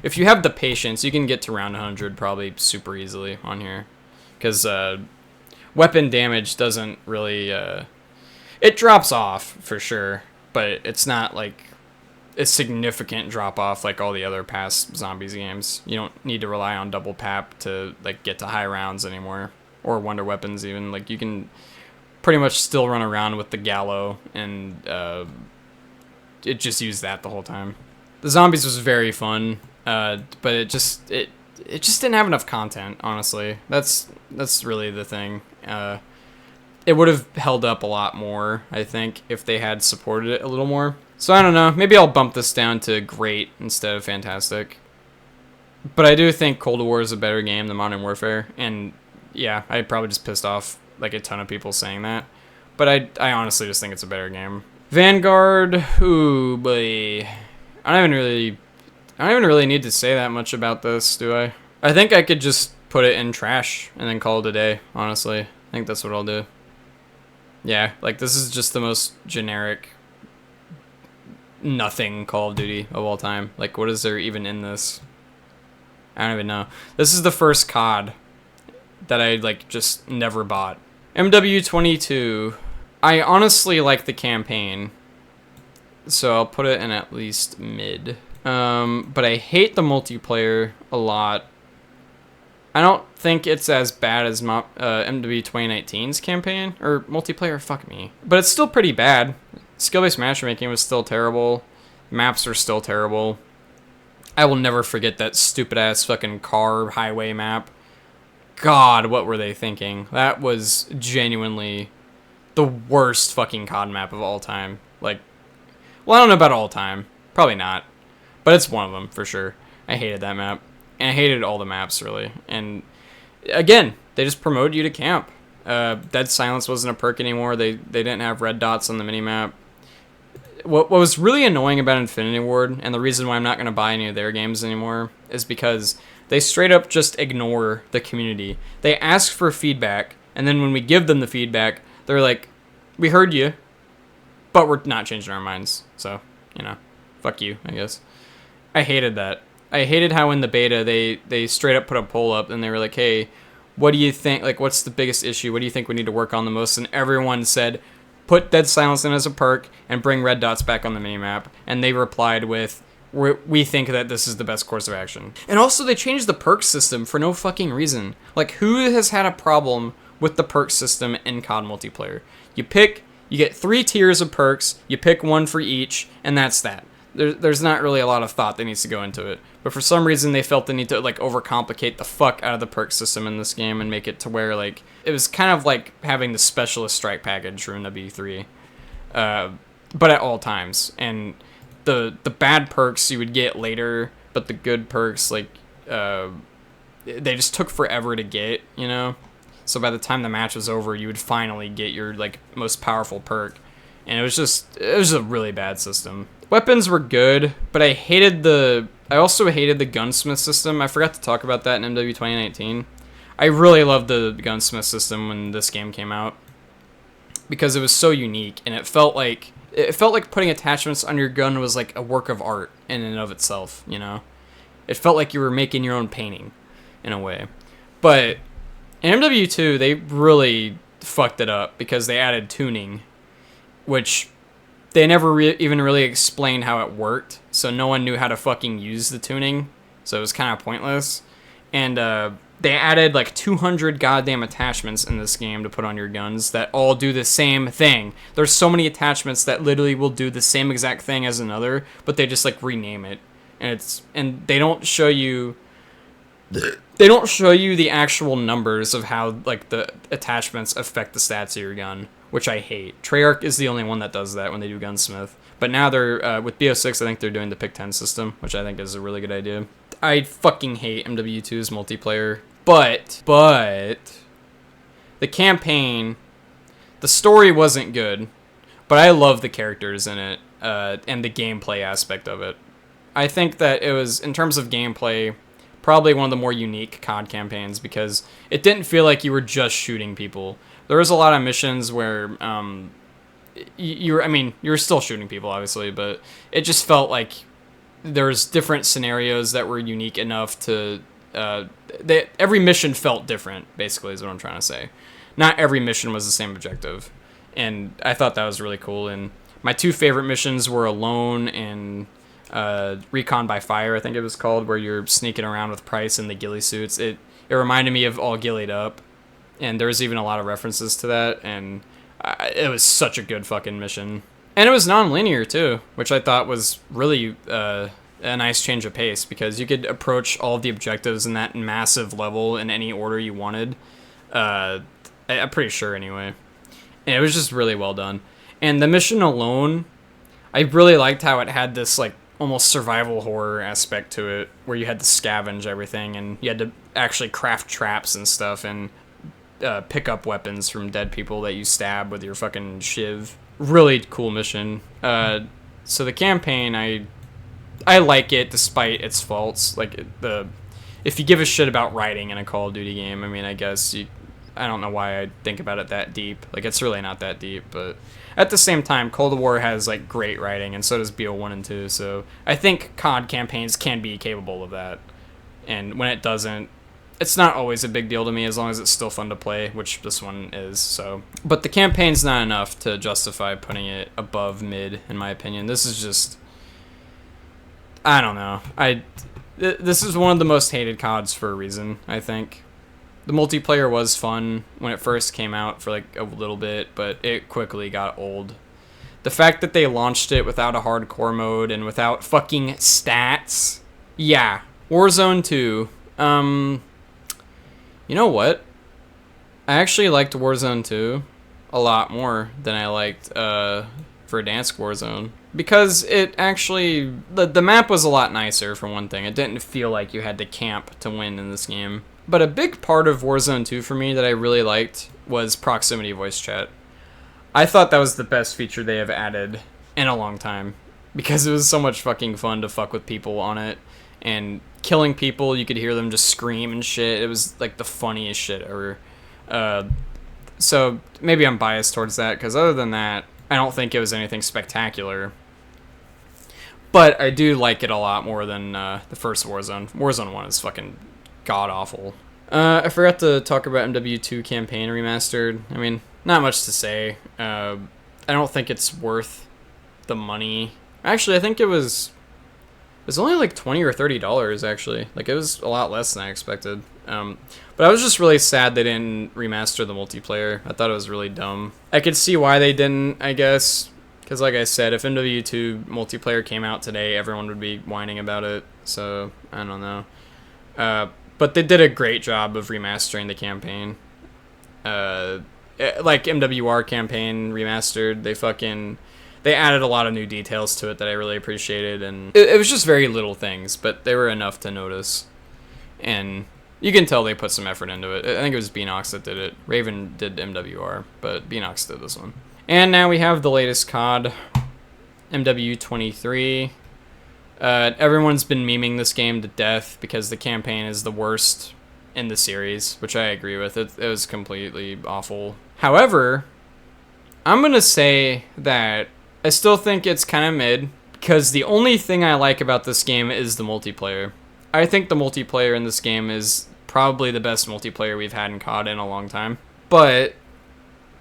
If you have the patience, you can get to round 100 probably super easily on here. Because weapon damage doesn't really... it drops off, for sure, but it's not like a significant drop off like all the other past zombies games. You don't need to rely on double pap to like get to high rounds anymore, or wonder weapons even. Like you can pretty much still run around with the Gallo and it just used that the whole time. The zombies was very fun, but it just didn't have enough content, honestly. That's really the thing. It would have held up a lot more, I think, if they had supported it a little more. So I don't know, maybe I'll bump this down to great instead of fantastic. But I do think Cold War is a better game than Modern Warfare, and yeah, I probably just pissed off like a ton of people saying that. But I honestly just think it's a better game. Vanguard, ooh boy. I don't even really need to say that much about this, do I? I think I could just put it in trash and then call it a day, honestly. I think that's what I'll do. Yeah, like this is just the most generic nothing Call of Duty of all time. Like, what is there even in this? I don't even know. This is the first COD that I like just never bought. MW22. I honestly like the campaign, so I'll put it in at least mid. But I hate the multiplayer a lot. I don't think it's as bad as MW 2019's campaign, or multiplayer, fuck me. But it's still pretty bad. Skill-based matchmaking was still terrible. Maps are still terrible. I will never forget that stupid-ass fucking car highway map. God, what were they thinking? That was genuinely the worst fucking COD map of all time. Like, well, I don't know about all time. Probably not. But it's one of them, for sure. I hated that map. And I hated all the maps, really. And, again, they just promoted you to camp. Dead Silence wasn't a perk anymore. They didn't have red dots on the minimap. What was really annoying about Infinity Ward, and the reason why I'm not going to buy any of their games anymore, is because they straight up just ignore the community. They ask for feedback, and then when we give them the feedback, they're like, we heard you, but we're not changing our minds. So, fuck you, I guess. I hated that. I hated how in the beta they straight up put a poll up, and they were like, hey, what do you think, like, what's the biggest issue? What do you think we need to work on the most? And everyone said, put Dead Silence in as a perk and bring red dots back on the minimap. And they replied with, we think that this is the best course of action. And also they changed the perk system for no fucking reason. Like, who has had a problem with the perk system in COD multiplayer? You get 3 tiers of perks, you pick one for each, and that's that. There's not really a lot of thought that needs to go into it. But for some reason they felt the need to like overcomplicate the fuck out of the perk system in this game and make it to where like it was kind of like having the specialist strike package from W3. But at all times. And the bad perks you would get later, but the good perks like they just took forever to get, So by the time the match was over, you would finally get your like most powerful perk. And it was a really bad system. Weapons were good, but I also hated the gunsmith system. I forgot to talk about that in MW 2019. I really loved the gunsmith system when this game came out because it was so unique, and it felt like putting attachments on your gun was like a work of art in and of itself, It felt like you were making your own painting in a way. But in MW2, they really fucked it up because they added tuning, which they never even really explained how it worked, so no one knew how to fucking use the tuning, so it was kind of pointless. And they added like 200 goddamn attachments in this game to put on your guns that all do the same thing. There's so many attachments that literally will do the same exact thing as another, but they just like rename it. And they don't show you the actual numbers of how like the attachments affect the stats of your gun, which I hate. Treyarch is the only one that does that when they do Gunsmith. But now they're, with BO6, I think they're doing the Pick 10 system, which I think is a really good idea. I fucking hate MW2's multiplayer. But, the campaign, the story wasn't good, but I love the characters in it, and the gameplay aspect of it. I think that it was, in terms of gameplay, probably one of the more unique COD campaigns because it didn't feel like you were just shooting people. There was a lot of missions where you were still shooting people, obviously, but it just felt like there's different scenarios that were unique enough to every mission felt different, basically, is what I'm trying to say. Not every mission was the same objective, and I thought that was really cool. And my 2 favorite missions were Alone and Recon by Fire, I think it was called, where you're sneaking around with Price in the ghillie suits. It reminded me of All Ghillied Up, and there's even a lot of references to that, and it was such a good fucking mission. And it was non-linear too, which I thought was really a nice change of pace, because you could approach all of the objectives in that massive level in any order you wanted. I'm pretty sure anyway. And it was just really well done. And the mission Alone, I really liked how it had this like almost survival horror aspect to it, where you had to scavenge everything and you had to actually craft traps and stuff and pick up weapons from dead people that you stab with your fucking shiv. Really cool mission. So the campaign, I like it despite its faults. Like if you give a shit about writing in a Call of Duty game, I mean, I guess I don't know why I think about it that deep. Like, it's really not that deep, but at the same time, Cold War has like great writing, and so does BO1 and 2. So I think COD campaigns can be capable of that, and when it doesn't, it's not always a big deal to me as long as it's still fun to play, which this one is. So, but the campaign's not enough to justify putting it above mid, in my opinion. This is just, I don't know. This is one of the most hated CODs for a reason, I think. The multiplayer was fun when it first came out for like a little bit, but it quickly got old. The fact that they launched it without a hardcore mode and without fucking stats. Yeah. Warzone 2. You know what? I actually liked Warzone 2 a lot more than I liked Verdansk Warzone. Because it actually, the map was a lot nicer for one thing. It didn't feel like you had to camp to win in this game. But a big part of Warzone 2 for me that I really liked was proximity voice chat. I thought that was the best feature they have added in a long time. Because it was so much fucking fun to fuck with people on it. And killing people, you could hear them just scream and shit. It was like the funniest shit ever. So maybe I'm biased towards that, because other than that, I don't think it was anything spectacular. But I do like it a lot more than the first Warzone. Warzone 1 is fucking god-awful. I forgot to talk about MW2 Campaign Remastered. I mean, not much to say. I don't think it's worth the money. Actually, I think it was only like $20 or $30, actually. Like, it was a lot less than I expected. But I was just really sad they didn't remaster the multiplayer. I thought it was really dumb. I could see why they didn't, I guess. Because like I said, if MW2 multiplayer came out today, everyone would be whining about it. So, I don't know. But they did a great job of remastering the campaign. Like MWR Campaign Remastered, they added a lot of new details to it that I really appreciated. And it was just very little things, but they were enough to notice. And you can tell they put some effort into it. I think it was Beanox that did it. Raven did MWR, but Beanox did this one. And now we have the latest COD, MW23. Everyone's been memeing this game to death because the campaign is the worst in the series, which I agree with. It was completely awful. However, I'm going to say that I still think it's kind of mid, because the only thing I like about this game is the multiplayer. I think the multiplayer in this game is probably the best multiplayer we've had in COD in a long time. But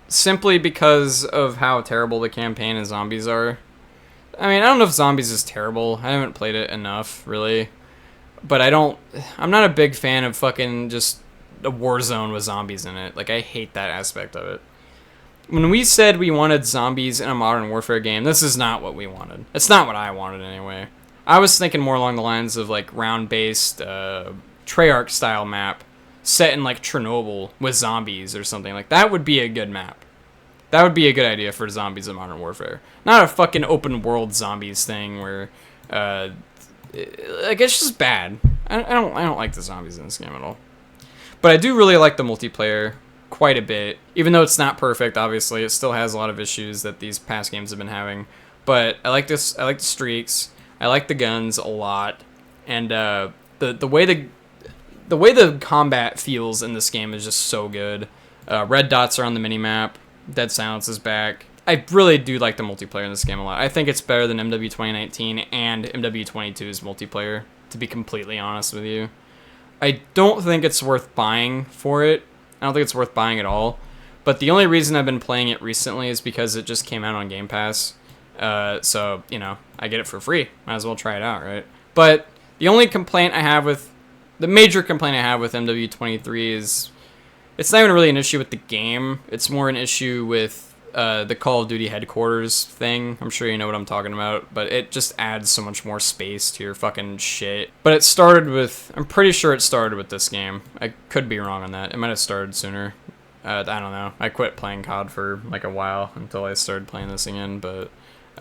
simply because of how terrible the campaign and zombies are. I mean, I don't know if zombies is terrible. I haven't played it enough, really. But I'm not a big fan of fucking just a war zone with zombies in it. Like, I hate that aspect of it. When we said we wanted zombies in a Modern Warfare game, this is not what we wanted. It's not what I wanted, anyway. I was thinking more along the lines of, like, round-based, Treyarch style map set in like Chernobyl with zombies or something. Like, that would be a good map. That would be a good idea for zombies in Modern Warfare. Not a fucking open world zombies thing where like, it's just bad. I don't like the zombies in this game at all. But I do really like the multiplayer quite a bit. Even though it's not perfect, obviously, it still has a lot of issues that these past games have been having. But I like this. I like the streaks. I like the guns a lot. And the way the combat feels in this game is just so good. Red dots are on the minimap. Dead Silence is back. I really do like the multiplayer in this game a lot. I think it's better than MW 2019 and MW 22's multiplayer, to be completely honest with you. I don't think it's worth buying for it. I don't think it's worth buying at all. But the only reason I've been playing it recently is because it just came out on Game Pass. So, you know, I get it for free. Might as well try it out, right? But the only complaint I have with... The major complaint I have with MW23 is... It's not even really an issue with the game. It's more an issue with the Call of Duty headquarters thing. I'm sure you know what I'm talking about. But it just adds so much more space to your fucking shit. But it started with... I'm pretty sure it started with this game. I could be wrong on that. It might have started sooner. I don't know. I quit playing COD for like a while until I started playing this again. But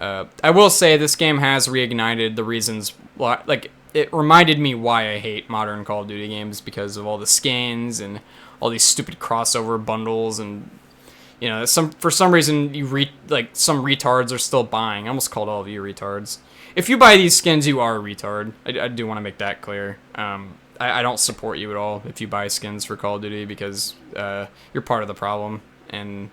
I will say this game has reignited the reasons... Like, it reminded me why I hate modern Call of Duty games, because of all the skins and all these stupid crossover bundles, and you know, for some reason some retards are still buying. I almost called all of you retards. If you buy these skins, you are a retard. I do want to make that clear. I don't support you at all if you buy skins for Call of Duty, because you're part of the problem, and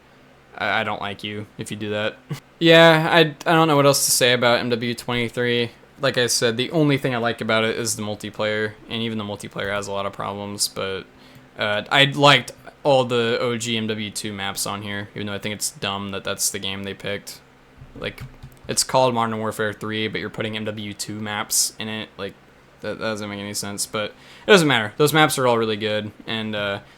I don't like you if you do that. Yeah, I don't know what else to say about MW23. Like I said, the only thing I like about it is the multiplayer, and even the multiplayer has a lot of problems, but I liked all the OG MW2 maps on here, even though I think it's dumb that that's the game they picked. Like, it's called Modern Warfare 3, but you're putting MW2 maps in it. Like, that doesn't make any sense, but it doesn't matter. Those maps are all really good, and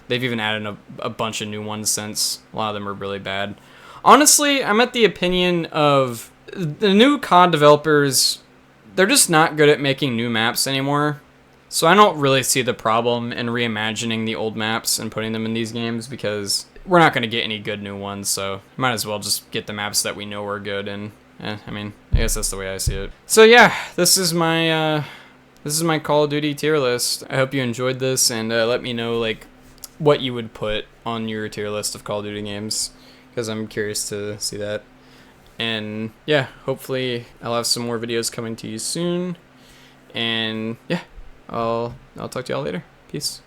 they've even added a bunch of new ones since. A lot of them are really bad. Honestly, I'm at the opinion of the new COD developers... They're just not good at making new maps anymore. So I don't really see the problem in reimagining the old maps and putting them in these games because we're not going to get any good new ones, so might as well just get the maps that we know are good. And I mean, I guess that's the way I see it. So yeah, this is my Call of Duty tier list. I hope you enjoyed this, and let me know like what you would put on your tier list of Call of Duty games, because I'm curious to see that. And yeah, hopefully I'll have some more videos coming to you soon. And yeah, I'll talk to y'all later. Peace.